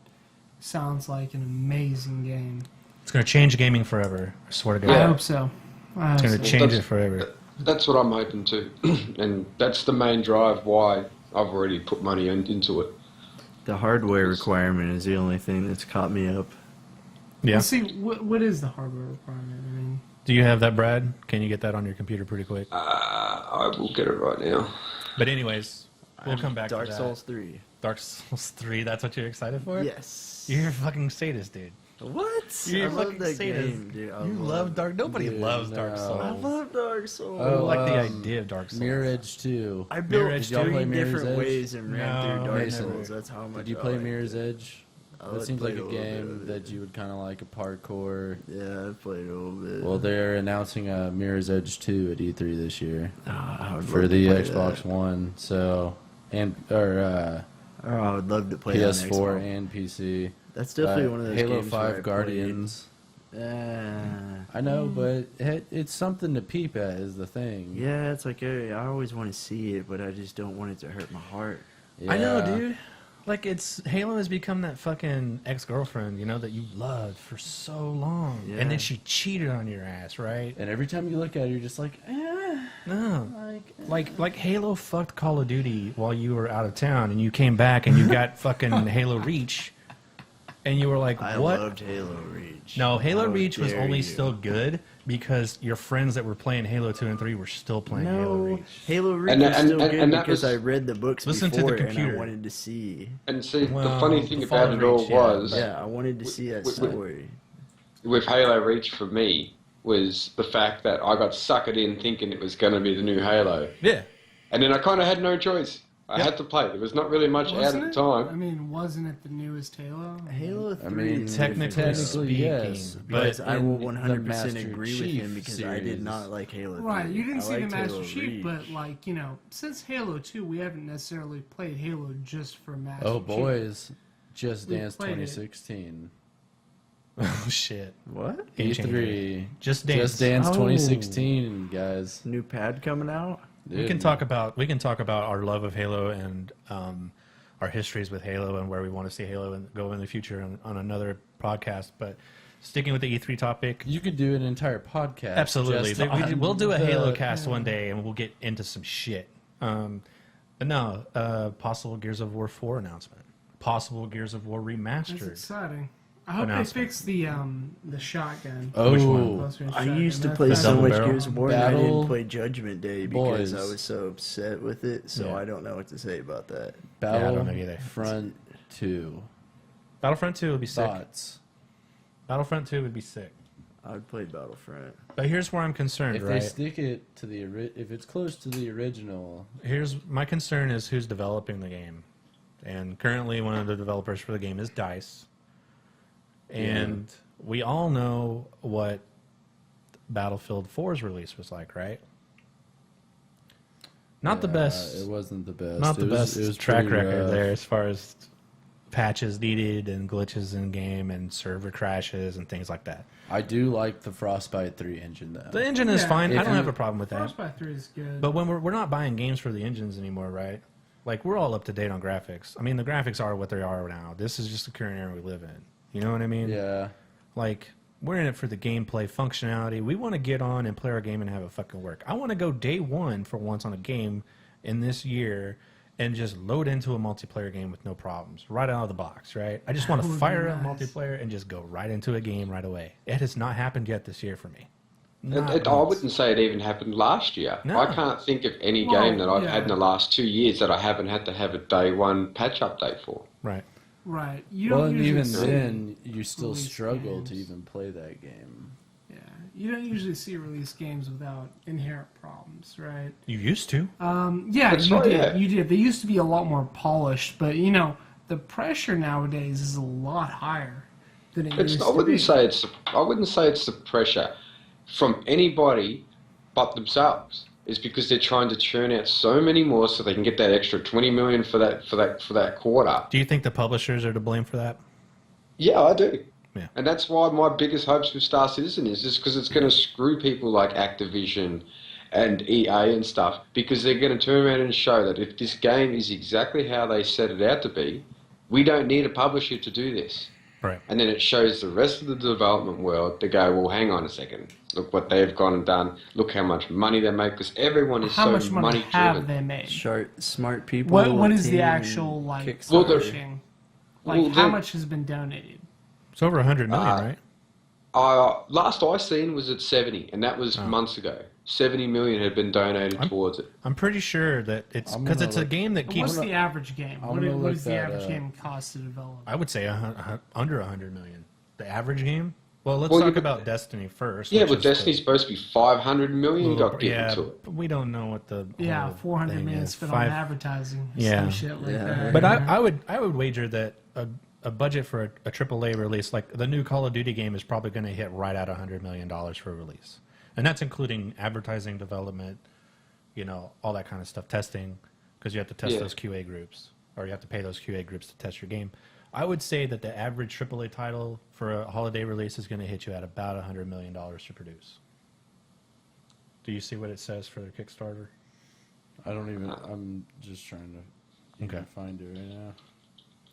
sounds like an amazing game. It's going to change gaming forever. I swear to God. I Yeah. hope so. It's going to Well, change that's- it forever. That's what I'm hoping to, and that's the main drive why I've already put money into it. The hardware requirement is the only thing that's caught me up. Yeah. Let's see, what is the hardware requirement? I mean, Do you have that, Brad? Can you get that on your computer pretty quick? I will get it right now. But anyways, we'll come back Dark to that. Souls 3. Dark Souls 3, that's what you're excited for? Yes. You're a fucking sadist, dude. What? You're I love fucking that sadist. game, dude. You love Dark... Nobody Dude, loves Dark no. Souls. I love Dark Souls. I like the um, idea of Dark Souls. Mirror Edge 2. I built Mirror Edge Did y'all play 3 Mirror's different Edge? ways and ran No, through Dark Mason, Souls. That's how much Did you I play liked Mirror's it. Edge? I That seems like played a little bit game of it. that you would kind of like a parkour. Yeah, I played a little bit. Well, they're announcing a Mirror's Edge 2 at E3 this year I would for love the to play Xbox that. One. So, Oh, I would love to play that PS4 on Xbox. and PC. That's definitely one of those Halo games where I 5 played- Guardians. I know, but it's something to peep at is the thing. Yeah, it's like I always want to see it, but I just don't want it to hurt my heart. I know, Yeah. dude. Like, Halo has become that fucking ex-girlfriend, you know, that you loved for so long. Yeah. And then she cheated on your ass, right? And every time you look at it, you're just like, No. Like Halo fucked Call of Duty while you were out of town, and you came back and you got fucking Halo Reach, and you were like, I what? loved Halo Reach. No, Halo How Reach was dare only you. still good because your friends that were playing Halo 2 and 3 were still playing Halo No, Reach. Halo Reach And- was and- still and- good and that because was- I read the books Listen to the before and computer. I wanted to see. And see, Well, the funny thing the about Fallen it all Reach, yeah, was, Yeah, I wanted to see that Wait, wait. story. with Halo Reach for me, was the fact that I got suckered in thinking it was going to be the new Halo. Yeah. And then I kind of had no choice. I Yep. had to play. There was not really much out Wasn't at it? the time. I mean, wasn't it the newest Halo? Halo 3 I mean, is technically different, speaking, yes, but because I will in the 100% Master agree with Chief him because I series. did not like Halo 3. Right, you didn't I see the liked Master Halo Chief, Reach. but like, you know, since Halo 2, we haven't necessarily played Halo just for Master oh Chief. boys, Just We Dance played it. 2016. Oh, shit. What? Game changer. E3. Just Dance. Just Dance Oh. 2016, guys. New pad coming out? We Dude, can talk about our love of Halo and our histories with Halo and where we want to see Halo and go in the future on another podcast. But sticking with the E3 topic, You could do an entire podcast. absolutely, just on we'll do a the- Halo cast one day and we'll get into some shit. But no, possible Gears of War 4 announcement, possible Gears of War That's remastered. exciting. I hope they Announcement. fix the shotgun. Oh, Which one? Closer range I shotgun. used to That's- play The so double much barrel? Gears of War and I Battle didn't play Judgment Day because Boys. I was so upset with it, so Yeah. I don't know what to say about that. Yeah, I don't know either. Battlefront 2. Battlefront 2 would be sick. Thoughts? Battlefront 2 would be sick. I'd play Battlefront. But here's where I'm concerned, If right? they stick it to the if it's close to the original, Here's my concern is who's developing the game. And currently one of the developers for the game is DICE. And we all know what Battlefield 4's release was like, right? Not the yeah, best. It wasn't the best. Not the It was- best it was track pretty record rough. there as far as patches needed and glitches in game and server crashes and things like that. I do like the Frostbite 3 engine though. The engine is Yeah. fine. I If don't you- have a problem with that. Frostbite 3 is good. But when we're not buying games for the engines anymore, right? Like we're all up to date on graphics. I mean, the graphics are what they are now. This is just the current era we live in. You know what I mean? Yeah. Like we're in it for the gameplay functionality. We want to get on and play our game and have it fucking work. I want to go day one for once on a game in this year and just load into a multiplayer game with no problems right out of the box, right? I just want That to would be fire up nice. multiplayer and just go right into a game right away. It has not happened yet this year for me. I Not I once. wouldn't say it even happened last year. No. I can't think of any Well, game that I've yeah. had in the last 2 years that I haven't had to have a day one patch update for. Right. right. You Well, don't and usually even see, then, you still release struggle games. to even play that game. Yeah. You don't usually see release games without inherent problems, right? You used to. Yeah, That's you right, did. yeah. You did. They used to be a lot more polished, but you know, the pressure nowadays is a lot higher than it It's used I to be. wouldn't say it's the pressure from anybody but themselves. It's because they're trying to churn out so many more so they can get that extra 20 million for that quarter. Do you think the publishers are to blame for that? Yeah, I do. Yeah. And that's why my biggest hopes with Star Citizen is just because it's going to screw people like Activision and EA and stuff, because they're going to turn around and show that if this game is exactly how they set it out to be, we don't need a publisher to do this. Right. And then it shows the rest of the development world to go, well, hang on a second. Look what they've gone and done. Look how much money they make, because everyone is How so much money have money-driven. they made? Smart people. What is the team, actual like Kickstarter. Well, they're- publishing? Like well, how they're- much has been donated? It's over 100 million, right? Last I seen was at 70, and that was months ago. 70 million had been donated towards it. I'm pretty sure that it's I'm because gonna it's a look- game that keeps. What's the average game? I'm What gonna what look does the that average up. game cost to develop? I would say under 100 million. The average game. Well, let's Well, talk yeah, about Destiny first. Yeah, which but is Destiny's supposed to be 500 million. Got getting yeah, to it. but we don't know what the Yeah, whole 400 thing million is. spent on advertising. Yeah. Some shit like Yeah. that. But I would wager that a budget for a AAA release like the new Call of Duty game is probably going to hit right at $100 million for a release, and that's including advertising, development, all that kind of stuff, testing, because you have to test Yeah. those QA groups, or you have to pay those QA groups to test your game. I would say that the average AAA title for a holiday release is going to hit you at about $100 million to produce. Do you see what it says for their Kickstarter? I don't even. I'm just trying to Okay. find it right now.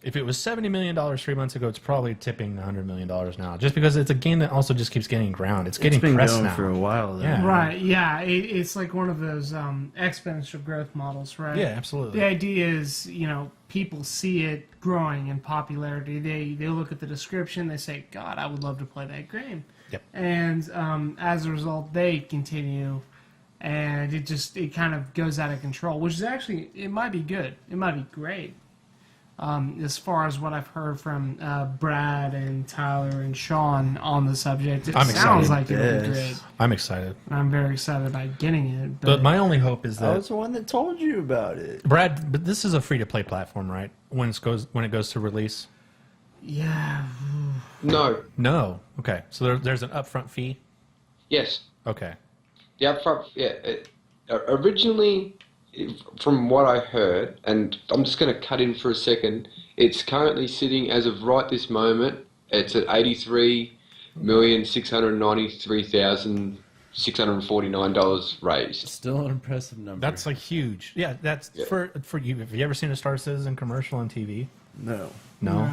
If it was $70 million 3 months ago, it's probably tipping $100 million now. Just because it's a game that also just keeps getting ground. It's getting It's been pressed going now. for a while, though. Yeah. Right, yeah, it's like one of those exponential growth models, right? Yeah, absolutely. The idea is, people see it growing in popularity. They look at the description, they say, God, I would love to play that game. Yep. And as a result, they continue, and it kind of goes out of control, which is actually, it might be good. It might be great. As far as what I've heard from Brad and Tyler and Sean on the subject, it I'm sounds excited. like it'll be Yes. great. I'm excited. And I'm very excited about getting it. But my only hope is I that was the one that told you about it. Brad. But this is a free-to-play platform, right? When it goes to release. yeah, No. No. Okay. So there's an upfront fee. Yes. Okay. The upfront. Yeah. Originally, from what I heard, and I'm just going to cut in for a second. It's currently sitting, as of right this moment, it's at $83,693,649 raised. Still an impressive number. That's like huge. Yeah. That's for you. Have you ever seen a Star Citizen commercial on TV? No. No.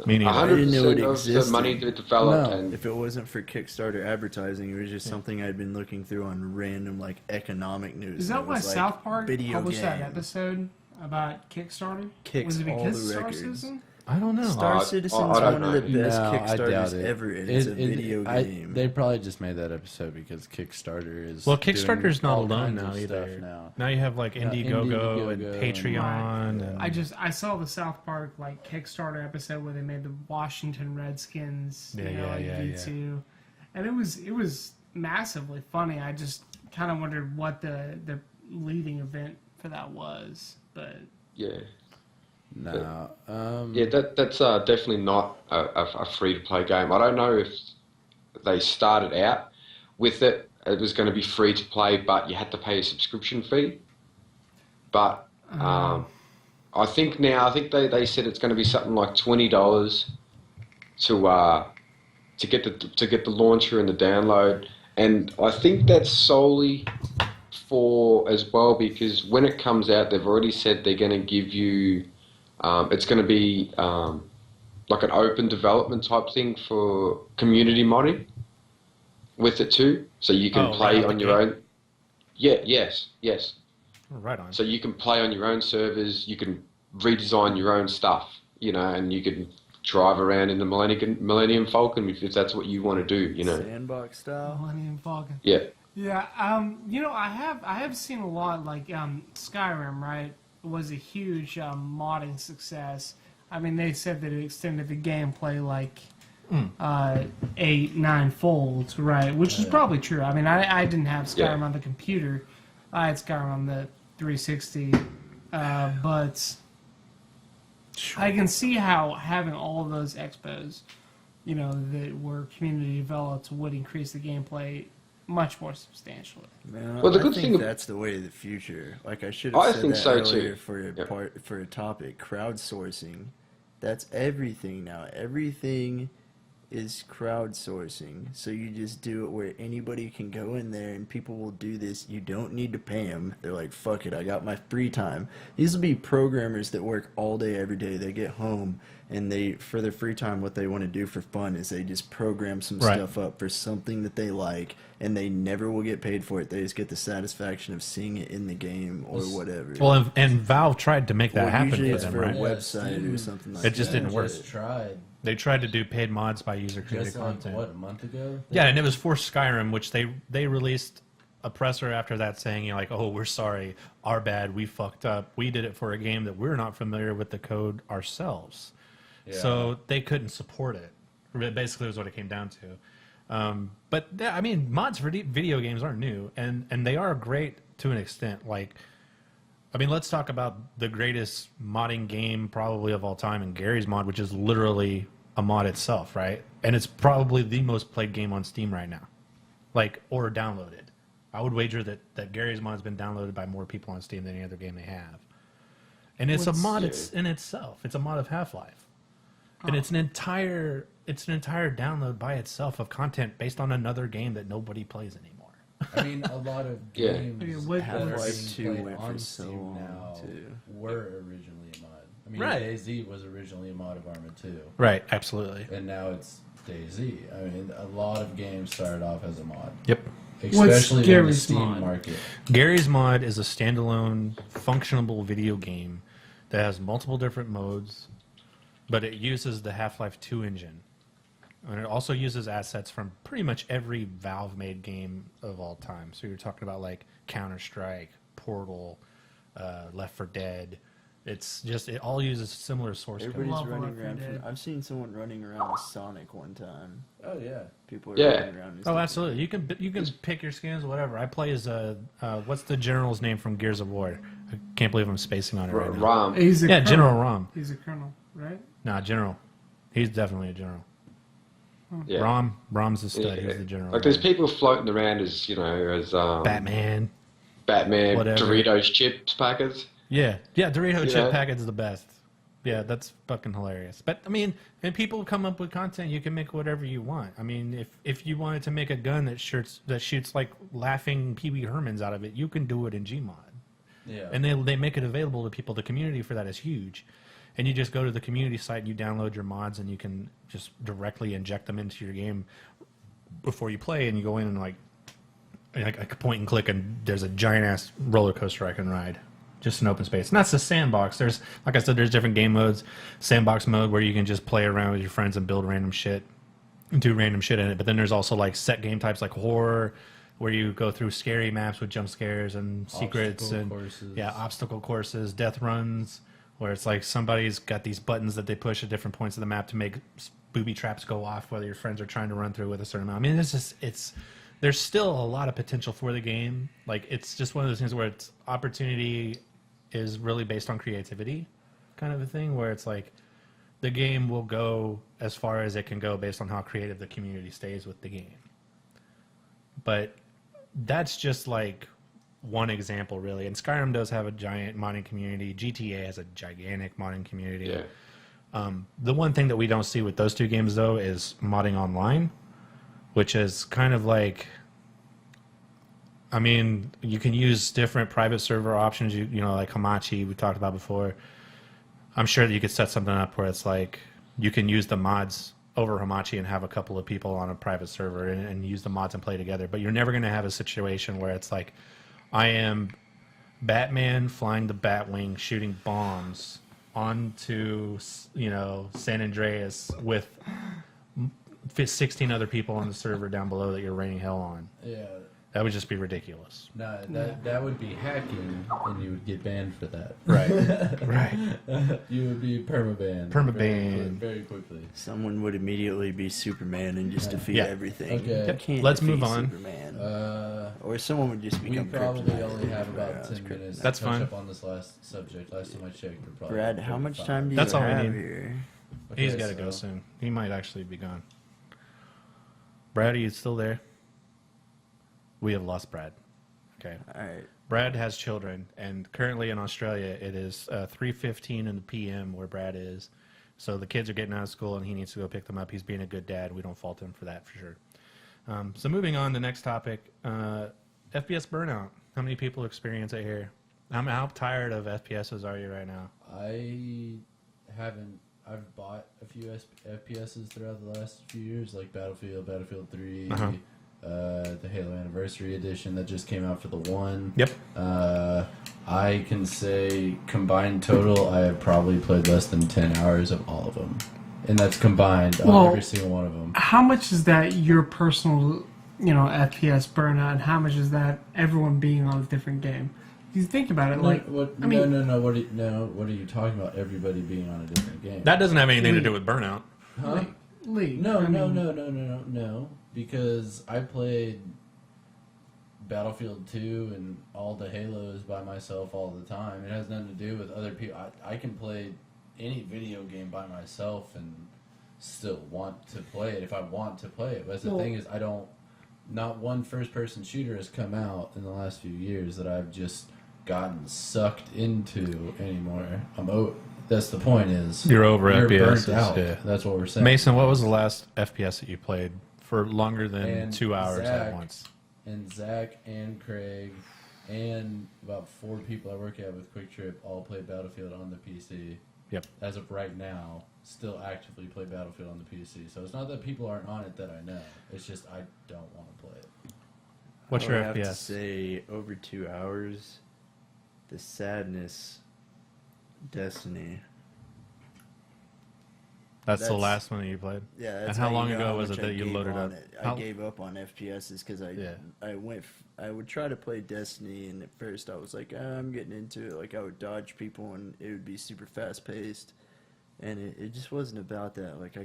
Me neither. 100% didn't know it of the existed. money that developed, No. and If it wasn't for Kickstarter advertising, it was just something I'd been looking through on random economic news. is and that it why was like South Park video published that game. episode about Kickstarter? Kicks Was it all because the Star records. Citizen? I don't know. Star I Citizen's don't one of the know. best No, I doubt Kickstarters it. ever, and it's a video game. They probably just made that episode because Kickstarter is. Well, doing Kickstarter's not all alone kinds of now either. stuff Now you have like Indiegogo and Indiegogo. Patreon. And I saw the South Park Kickstarter episode where they made the Washington Redskins, Yeah. V2, and it was massively funny. I just kind of wondered what the leading event for that was, but yeah. No. Yeah, that's definitely not a free-to-play game. I don't know if they started out with it. It was going to be free to play, but you had to pay a subscription fee. But I think they said it's going to be something like $20 to get the launcher and the download, and I think that's solely for as well because when it comes out, they've already said they're going to give you. It's going to be like an open development type thing for community modding with it too, so you can play right, on your own. Yeah, yes. right on. So you can play on your own servers. You can redesign your own stuff, and you can drive around in the Millennium Falcon if that's what you want to do, Sandbox style. Millennium Falcon. Yeah. Yeah, I have seen a lot Skyrim, right? Was a huge modding success. I mean, they said that it extended the gameplay 8-9 folds, right? Which is probably true. I mean, I didn't have Skyrim on the computer. I had Skyrim on the 360, but I can see how having all of those expos, that were community developed would increase the gameplay much more substantially. Man, Well, the I good think thing- that's the way of the future. Like I should I have said think that so, earlier too. for a Yeah. for a topic. Crowdsourcing. That's everything now. Everything is crowdsourcing. So you just do it where anybody can go in there and people will do this. You don't need to pay them. They're like, fuck it, I got my free time. These will be programmers that work all day, every day. They get home and for their free time, what they want to do for fun is they just program some Right. stuff up for something that they like, and they never will get paid for it. They just get the satisfaction of seeing it in the game or whatever. Well, and Valve tried to make that Or happen usually for it's them, for a right? website or something like It just that. didn't work. Just tried. They tried to do paid mods by user created Just like, content. what, a month ago? Yeah, and it was for Skyrim, which they released a presser after that saying, you know, like, oh, we're sorry, our bad, we fucked up. We did it for a game that we're not familiar with the code ourselves. Yeah. So they couldn't support it. Basically, was what it came down to. But I mean, mods for video games aren't new, and they are great to an extent. Like, I mean, let's talk about the greatest modding game probably of all time, in Gary's Mod, which is literally a mod itself, right? And it's probably the most played game on Steam right now, like, or downloaded. I would wager that Gary's Mod has been downloaded by more people on Steam than any other game they have. And it's a mod in itself. It's a mod of Half-Life. And it's an entire download by itself of content based on another game that nobody plays anymore. I mean, a lot of Yeah. games Okay, what- that are Half-Life 2 being played went on for so Steam long, now too. were originally a mod. I mean, Right. DayZ was originally a mod of Arma 2, Right, absolutely. and now it's DayZ. I mean, a lot of games started off as a mod, Yep. especially in the Gary's Steam mod? market. Gary's Mod is a standalone, functionable video game that has multiple different modes, but it uses the Half-Life 2 engine. And it also uses assets from pretty much every Valve-made game of all time. So you're talking about like Counter-Strike, Portal, Left 4 Dead. It's just, it all uses similar source code. Everybody's Love running Left 4 around. Dead. I've seen someone running around with Sonic one time. Oh yeah, People are Yeah. running around. Oh, absolutely. You can pick your skins, whatever. I play as what's the general's name from Gears of War? I can't believe I'm spacing on it right now. Ram. He's a Yeah, colonel. General Rom. He's a colonel, right? Nah, General. He's definitely a general. Yeah. Rom's the stud. Yeah. He's the general. Like there's people floating around as Batman. Batman, Whatever. Doritos chips packers. Yeah, Dorito chip Yeah. packet's the best. Yeah, that's fucking hilarious. But I mean, and people come up with content. You can make whatever you want. I mean, if you wanted to make a gun that shoots like laughing Pee Wee Hermans out of it, you can do it in Gmod. yeah. And they make it available to people. The community for that is huge. And you just go to the community site and you download your mods and you can just directly inject them into your game before you play. And you go in and like I could point and click and there's a giant ass roller coaster I can ride. Just an open space. And that's the sandbox. There's, like I said, there's different game modes. Sandbox mode where you can just play around with your friends and build random shit and do random shit in it. But then there's also like set game types like horror, where you go through scary maps with jump scares and secrets Obstacle and courses. yeah, obstacle courses, death runs, where it's like somebody's got these buttons that they push at different points of the map to make booby traps go off, whether your friends are trying to run through with a certain amount. I mean, there's still a lot of potential for the game. Like, it's just one of those things where it's opportunity is really based on creativity, kind of a thing, where it's like the game will go as far as it can go based on how creative the community stays with the game. But that's just like one example, really. And Skyrim does have a giant modding community. GTA has a gigantic modding community. Yeah. The one thing that we don't see with those two games, though, is modding online, which is kind of like, I mean, you can use different private server options, you know, like Hamachi we talked about before. I'm sure that you could set something up where it's like you can use the mods over Hamachi and have a couple of people on a private server and use the mods and play together. But you're never going to have a situation where it's like, I am Batman flying the Batwing, shooting bombs onto, you know, San Andreas with 16 other people on the server down below that you're raining hell on. Yeah. That would just be ridiculous. No, that would be hacking, and you would get banned for that. Right. Right. You would be permabanned. Permabanned. Very quickly. Someone would immediately be Superman and just defeat Yeah. everything. Okay. You can't Let's defeat move on. Superman. Or Someone would just we become probably kryptonite. only have about Everywhere 10 else, minutes That's to touch fine. up on this last subject. Last time I checked, we're probably Brad, at how much 35. time do you That's all we have need. here? He's Okay, got to go so- soon. He might actually be gone. Brad, are you still there? We have lost Brad. Okay. All right. Brad has children, and currently in Australia, it is 3:15 in the p.m. where Brad is. So the kids are getting out of school, and he needs to go pick them up. He's being a good dad. We don't fault him for that, for sure. So moving on, the next topic, FPS burnout. How many people experience it here? How tired of FPSs are you right now? I haven't. I've bought a few FPSs throughout the last few years, like Battlefield, Battlefield 3, Uh-huh. The Halo Anniversary Edition that just came out for the one. Yep. I can say combined total, I have probably played less than 10 hours of all of them. and that's combined on Well- every single one of them. How much is that your personal, FPS burnout, and how much is that everyone being on a different game? You think about it, like, What, I mean- no. What are you talking about? Everybody being on a different game. That doesn't have anything to do with burnout. huh? league. No, I mean, no. Because I played Battlefield 2 and all the Halos by myself all the time. It has nothing to do with other people. I can play any video game by myself and still want to play it if I want to play it. But the Well- thing is, not one first-person shooter has come out in the last few years that I've just gotten sucked into anymore. That's the point. Is You're over you're FPS, burnt out. yeah. That's what we're saying. Mason, what was the last FPS that you played for longer than And 2 hours at Zach. once? And Zach and Craig and about 4 people I work at with Quick Trip all play Battlefield on the PC. Yep. As of right now, still actively play Battlefield on the PC. So it's not that people aren't on it that I know. It's just I don't want to play it. What's I your would have to FPS? say over 2 hours. The sadness. Destiny. That's the That's- last one that you played? Yeah, And that's how long you know ago how was much it that I you gave loaded on up? it. How- I gave up on FPSs because Yeah. I would try to play Destiny, and at first I was like, I'm getting into it. Like I would dodge people, and it would be super fast paced, and it just wasn't about that. Like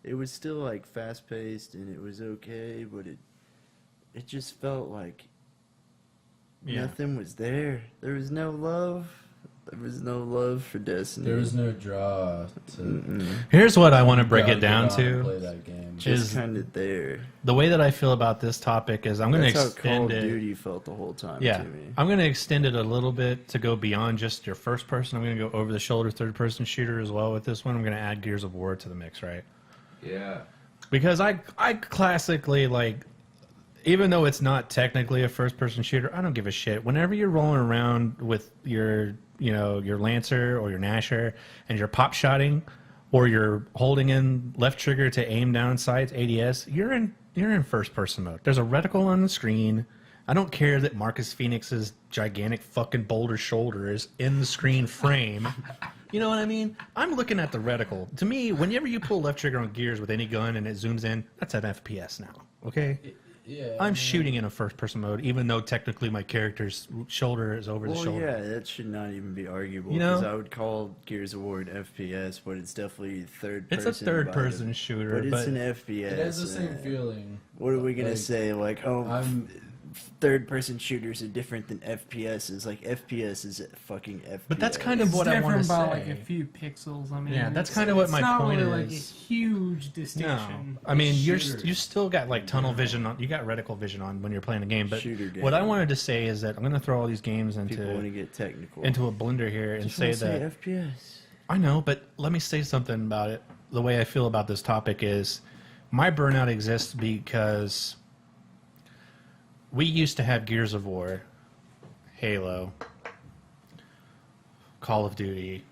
it was still like fast paced, and it was okay, but it just felt like Yeah. nothing was there. There was no love. There was no love for Destiny. There was no draw to Here's what I want to break gotta it down get on and to. play that game. just is- kind of there. The way that I feel about this topic is I'm going to That's how Call extend of it. Duty felt the whole time Yeah, to me. I'm going to extend it a little bit to go beyond just your first person. I'm going to go over the shoulder third person shooter as well with this one. I'm going to add Gears of War to the mix, right? Yeah. Because I classically like, even though it's not technically a first person shooter, I don't give a shit. Whenever you're rolling around with your your Lancer or your Nasher and you're pop shotting or you're holding in left trigger to aim down sights ADS, you're in first person mode. There's a reticle on the screen. I don't care that Marcus Phoenix's gigantic fucking boulder shoulder is in the screen frame. You know what I mean? I'm looking at the reticle. To me, whenever you pull left trigger on Gears with any gun and it zooms in, that's an FPS now. Okay? Yeah. I'm shooting in a first person mode, even though technically my character's shoulder is over the Well, shoulder. yeah, that should not even be arguable. You know? Because I would call Gears of War an FPS, but it's definitely third It's person. a third by person the- shooter, But it's but an FPS. It has the same man. feeling. What are we going to Like, say? Like, oh, I'm- third person shooters are different than FPSs. Like, FPS is a fucking FPS. But that's kind of It's what I want different to by say. like a few pixels. I mean, Yeah, that's it's- kinda what it's my not point really like a is. huge No, distinction. I mean Shooter. you still got like tunnel vision on. You got reticle vision on when you're playing the game. But Shooter game. what I wanted to say is that I'm going to throw all these games People want to into get technical. a blender here and Just say wanna that FPS. I know, but let me say something about it. The way I feel about this topic is my burnout exists because we used to have Gears of War, Halo, Call of Duty,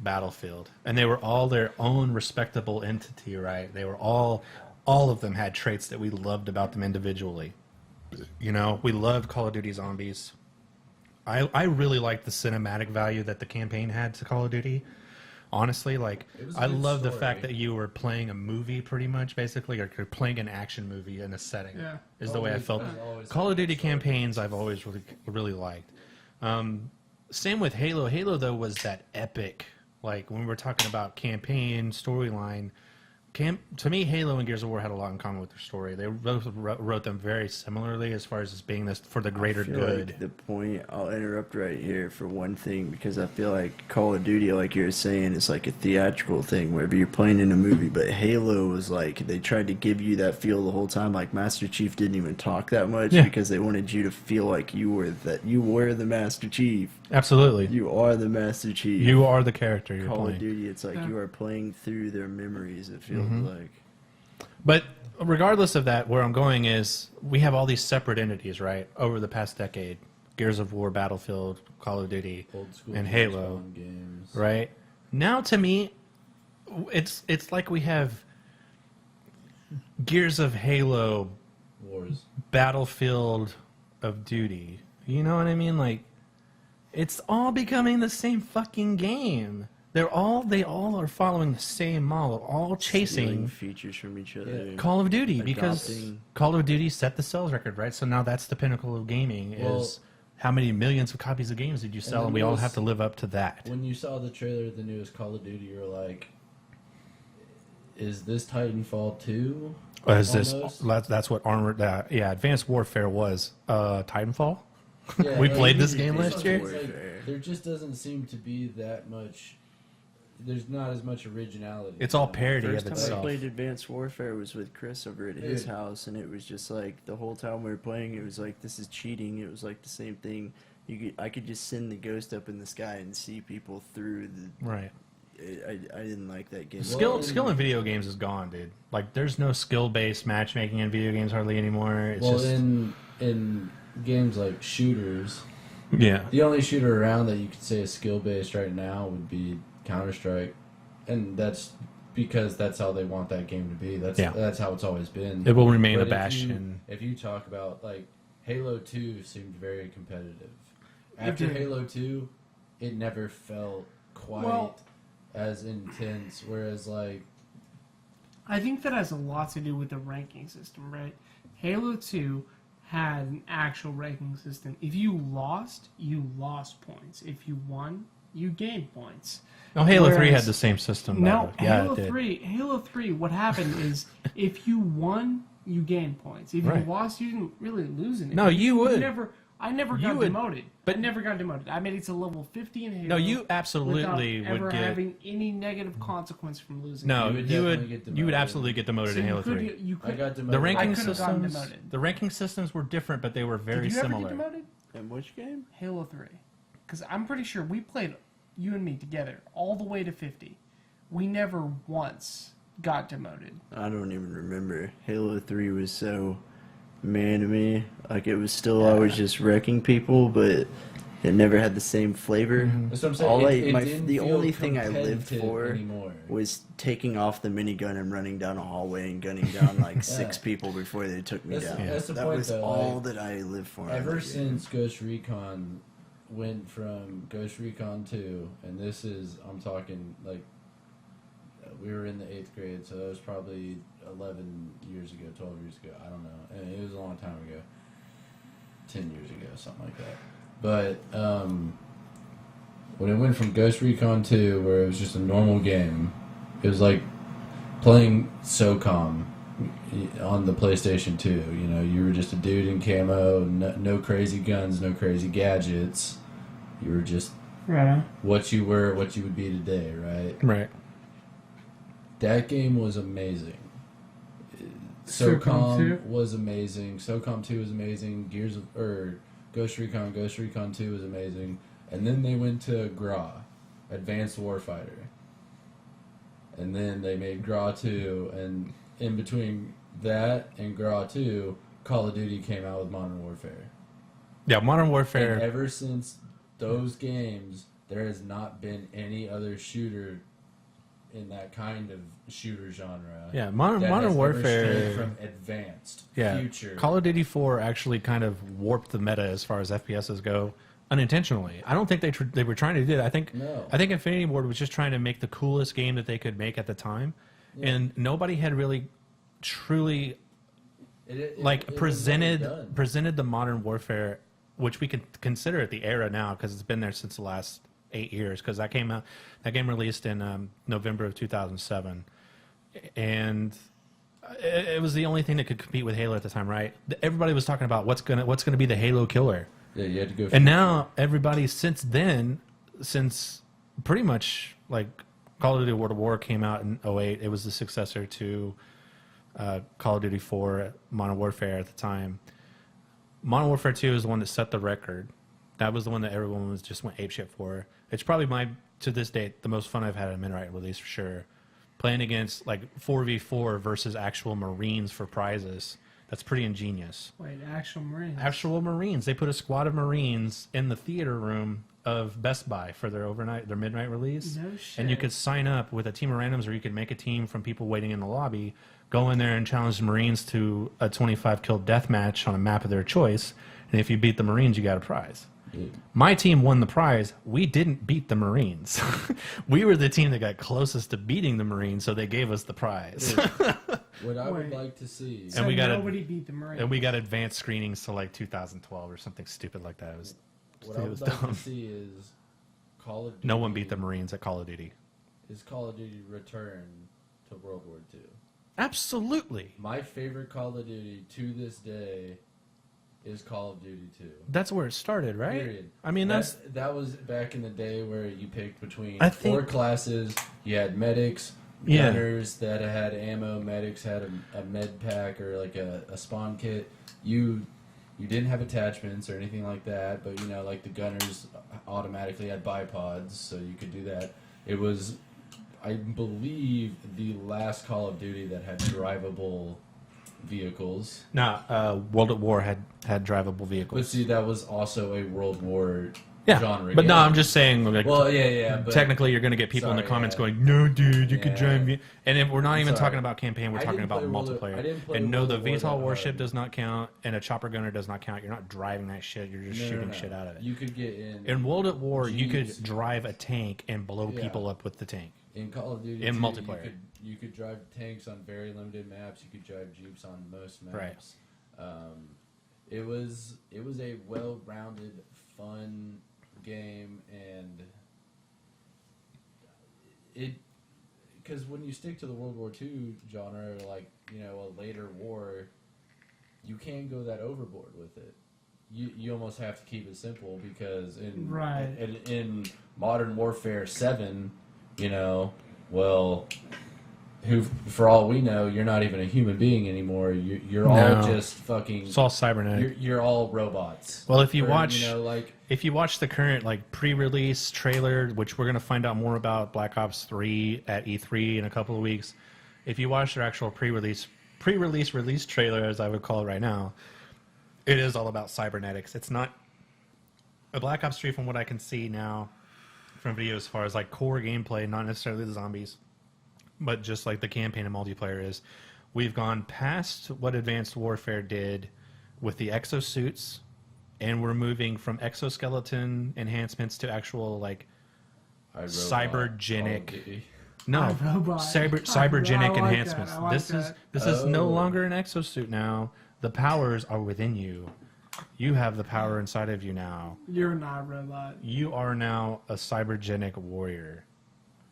Battlefield, and they were all their own respectable entity, right? They were all of them had traits that we loved about them individually. You know, we loved Call of Duty Zombies. I really liked the cinematic value that the campaign had to Call of Duty. Honestly, like It was a I good love the story. fact that you were playing a movie, pretty much, basically, or you're playing an action movie in a setting. Yeah. Is the way I Always- felt. always Call of had a Duty story. campaigns, I've always really liked. Same with Halo. Halo though was that epic. Like when we were talking about campaign storyline. To me, Halo and Gears of War had a lot in common with their story. They both wrote them very similarly as far as this being this for the greater I feel good. like the point, I'll interrupt right here for one thing, because I feel like Call of Duty, like you're saying, is like a theatrical thing wherever you're playing in a movie, but Halo was like, they tried to give you that feel the whole time. Like Master Chief didn't even talk that much Yeah. because they wanted you to feel like you were the Master Chief. Absolutely, You are the Master Chief. you are the character you're Call playing. of Duty, it's like Yeah. you are playing through their memories, it feels Mm-hmm. like. But regardless of that, where I'm going is we have all these separate entities, right? Over the past decade, Gears of War, Battlefield, Call of Duty, Old school and James Halo, Bond games. right? Now, to me, it's like we have Gears of Halo, Wars. Battlefield of Duty. You know what I mean? Like, it's all becoming the same fucking game. they all are following the same model, all Stealing chasing features from each other. Call of Duty because Adopting. Call of Duty set the sales record, right? So now that's the pinnacle of gaming Well- is how many millions of copies of games did you sell, the and we all newest- have to live up to that. When you saw the trailer of the newest Call of Duty, you were like, "Is this Titanfall 2?" Is this? Almost? That's what Armored. Advanced Warfare was. Titanfall. Yeah, We like, played this it's game last year? like, there just doesn't seem to be that much. There's not as much originality. It's all parody First of time I itself. played Advanced Warfare was with Chris over at his Dude. house, and it was just like the whole time we were playing, it was like this is cheating. It was like the same thing. I could just send the ghost up in the sky and see people through the. Right. I didn't like that game. Skill in video games is gone, dude. Like, there's no skill-based matchmaking in video games hardly anymore. It's well, just in games like shooters, yeah. the only shooter around that you could say is skill based right now would be Counter Strike, and that's because that's how they want that game to be. That's how it's always been. It will remain But a bastion. If you talk about like Halo 2 seemed very competitive. After did. Halo 2, it never felt quite Well- as intense. Whereas like I think that has a lot to do with the ranking system, right? Halo 2 had an actual ranking system. If you lost points. If you won, you gained points. No, Halo 3 had Whereas- the same system. No, though. Yeah, Halo it did. 3, what happened is if you won, you gained points. If Right. you lost, you didn't really lose anything. No, you would. I never You got would. demoted. But- I never got demoted. I made it to level 50 in Halo. No, you absolutely without would ever get. having any negative consequence from losing. No, You would you definitely would. get You would demoted. absolutely get demoted So in you Halo could, 3. you I could, got The demoted. ranking I could've gotten systems. demoted. The ranking systems were different, but they were very Did you ever similar. get demoted? In which game? Halo 3. Because I'm pretty sure we played, you and me together, all the way to 50. We never once got demoted. I don't even remember. Halo 3 was so man to me. Like, it was still always just wrecking people, but it never had the same flavor. That's what I'm saying. All It I, didn't the feel only thing I lived competitive for anymore. was taking off the minigun and running down a hallway and gunning down like six people before they took me That's- down. that's the that point, was though, all like, that I lived for. in Ever that game. since Ghost Recon went from Ghost Recon 2, and this is, I'm talking like, we were in the 8th grade, so that was probably 11 years ago, 12 years ago, I don't know. And it was a long time ago. 10 years ago, something like that. But, when it went from Ghost Recon 2, where it was just a normal game, it was like playing SOCOM on the PlayStation 2. You know, you were just a dude in camo, no crazy guns, no crazy gadgets. You were just Right. what you were, what you would be today, right? Right. That game was amazing. SOCOM SOCOM 2? was amazing. SOCOM 2 was amazing. Ghost Recon 2 was amazing. And then they went to GRA, Advanced Warfighter. And then they made GRA 2, and in between that and GRA 2, Call of Duty came out with Modern Warfare. Yeah, Modern And Warfare. ever since those games, there has not been any other shooter in that kind of shooter genre. Yeah, that Modern has ever strayed Warfare. from advanced Yeah, future. Call of Duty 4 actually kind of warped the meta as far as FPSs go, unintentionally. I don't think they were trying to do that. I think No. Infinity Ward was just trying to make the coolest game that they could make at the time, and nobody had really, truly It like was presented never done. presented the Modern Warfare, which we can consider it the era now because it's been there since the last 8 years. Because that game released in November of 2007, and it was the only thing that could compete with Halo at the time, right? Everybody was talking about what's gonna be the Halo killer, Yeah, you had to go. and now everybody since pretty much like Call of Duty World of War came out in 2008. It was the successor to Call of Duty 4, Modern Warfare at the time. Modern Warfare 2 is the one that set the record. That was the one that everyone was just went apeshit for. It's probably to this date, the most fun I've had at a midnight release for sure. Playing against like 4v4 versus actual Marines for prizes. That's pretty ingenious. Wait, actual Marines. Actual Marines. They put a squad of Marines in the theater room of Best Buy for their midnight release. No And you shit. could sign up with a team of randoms, or you could make a team from people waiting in the lobby, go in there and challenge the Marines to a 25 kill death match on a map of their choice. And if you beat the Marines, you got a prize. My team won the prize. We didn't beat the Marines. We were the team that got closest to beating the Marines, so they gave us the prize. What I would Wait. like to see. So we got a- nobody beat the Marines. And we got advanced screenings to like 2012 or something stupid like that. What I It would was like dumb. to see is Call of Duty. No one beat the Marines at Call of Duty. Is Call of Duty return to World War II? Absolutely. My favorite Call of Duty to this day is Call of Duty 2. That's where it started, right? Period. I mean, that's that was back in the day where you picked between I four think- classes. You had medics, Yeah. gunners that had ammo. Medics had a med pack or like a spawn kit. You didn't have attachments or anything like that, but you know, like the gunners automatically had bipods, so you could do that. It was, I believe, the last Call of Duty that had drivable vehicles. World at War had drivable But vehicles. see, that was also a World War Yeah, genre. but no, game. I'm just saying. Like, Well, yeah, but technically, you're going to get people in the Sorry, comments yeah. going, "No, dude, you could Yeah. drive me." And if we're not even Sorry. talking about campaign, we're I talking didn't about play World of- I multiplayer. didn't play And no, World the of War VTOL that warship hard. does not count, and a chopper gunner does not count. You're not driving that shit. You're just shooting shit out of it. You could get in. In World at War, you Jeeps. could drive a tank and blow Yeah. people up with the tank. In Call of Duty, in 2, multiplayer. you could drive tanks on very limited maps. You could drive jeeps on most maps. It was a well-rounded, fun game, and because when you stick to the World War II genre, like a later war, you can't go that overboard with it. You almost have to keep it simple because Right. in Modern Warfare 7, who for all we know, you're not even a human being anymore. You're all No. just fucking. It's all cybernetic. You're all robots. Well, if you Or, watch- like If you watch the current pre-release trailer, which we're going to find out more about Black Ops 3 at E3 in a couple of weeks, if you watch their actual pre-release release trailer, as I would call it right now, it is all about cybernetics. It's not a Black Ops 3 from what I can see now from videos as far as core gameplay, not necessarily the zombies, but just like the campaign and multiplayer is. We've gone past what Advanced Warfare did with the exosuits, and we're moving from exoskeleton enhancements to actual iRobot, cybergenic- Call of Duty. no iRobot. cybergenic I like that. enhancements. I like This is that. this is no Oh. longer an exosuit now. The powers are within you. You have the power inside of you now. You're not a robot. You are now a cybergenic warrior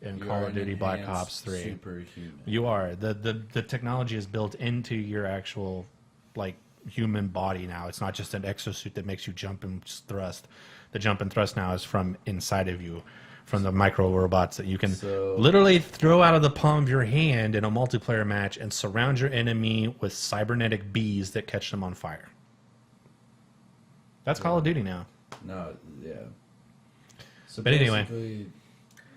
in You Call are of an Duty Black enhanced Ops 3. Superhuman. You are. The technology is built into your actual human body now. It's not just an exosuit that makes you jump and thrust. The jump and thrust now is from inside of you, from the micro robots that you can So- literally throw out of the palm of your hand in a multiplayer match and surround your enemy with cybernetic bees that catch them on fire. That's Call of Duty now. No, yeah. So But anyway. basically,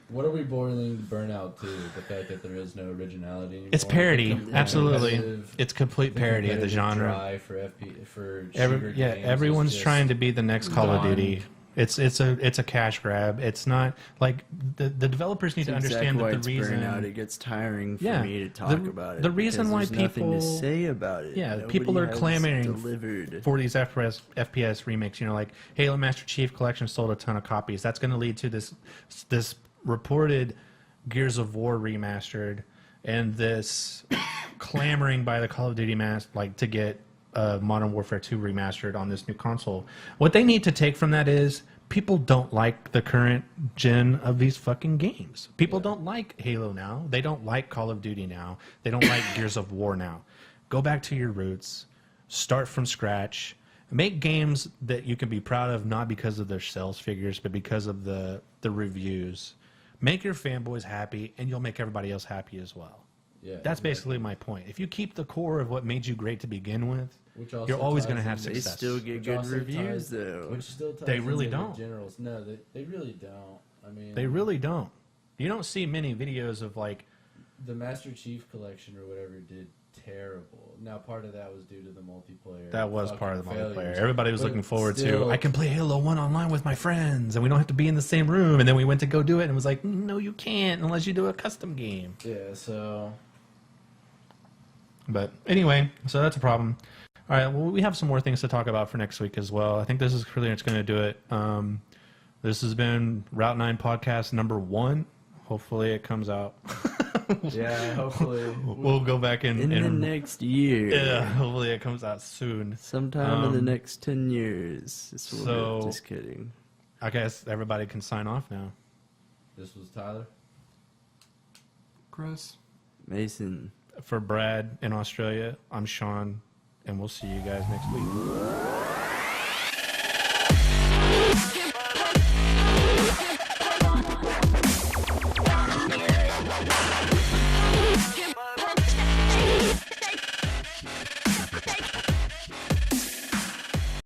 what are we boiling burnout to? The fact that there is no originality anymore. It's parody, The absolutely. competitive- It's complete parody of the competitive genre. drive for shooter games is Everyone's just trying to be the next Call of gone. Duty. It's a cash grab. It's not like the developers need to That's understand exactly why that it's the reason. burnout. It gets tiring for Yeah, me to talk the- about it. the reason because why there's nothing people- to say about it. Yeah, Nobody people are has clamoring delivered. for these FPS remakes. Like Halo Master Chief Collection sold a ton of copies. That's going to lead to this reported Gears of War remastered and this clamoring by the Call of Duty to get Modern Warfare 2 remastered on this new console. What they need to take from that is people don't like the current gen of these fucking games. People don't like Halo now. They don't like Call of Duty now. They don't like Gears of War now. Go back to your roots. Start from scratch. Make games that you can be proud of, not because of their sales figures, but because of the reviews. Make your fanboys happy, and you'll make everybody else happy as well. Yeah, That's exactly. basically my point. If you keep the core of what made you great to begin with, Which also you're always ties going to have into- They success. still get Which good also reviews ties- though. Which still ties They really into the don't. Generals. No, they really don't. I mean, They really don't. You don't see many videos of the Master Chief Collection or whatever did terrible. Now, part of that was due to the multiplayer. that was fucking part of the multiplayer. failures. Everybody was But looking forward still- to, I can play Halo 1 online with my friends, and we don't have to be in the same room. And then we went to go do it, and it was like, no, you can't unless you do a custom game. Yeah, so But anyway, so that's a problem. All right. Well, we have some more things to talk about for next week as well. I think this is pretty much going to do it. This has been Route 9 podcast number 1. Hopefully it comes out. Yeah, hopefully. We'll go back In the next year. Yeah, hopefully it comes out soon. Sometime in the next 10 years. This will so- just kidding. I guess everybody can sign off now. This was Tyler. Chris. Mason. For Brad in Australia, I'm Sean, and we'll see you guys next week.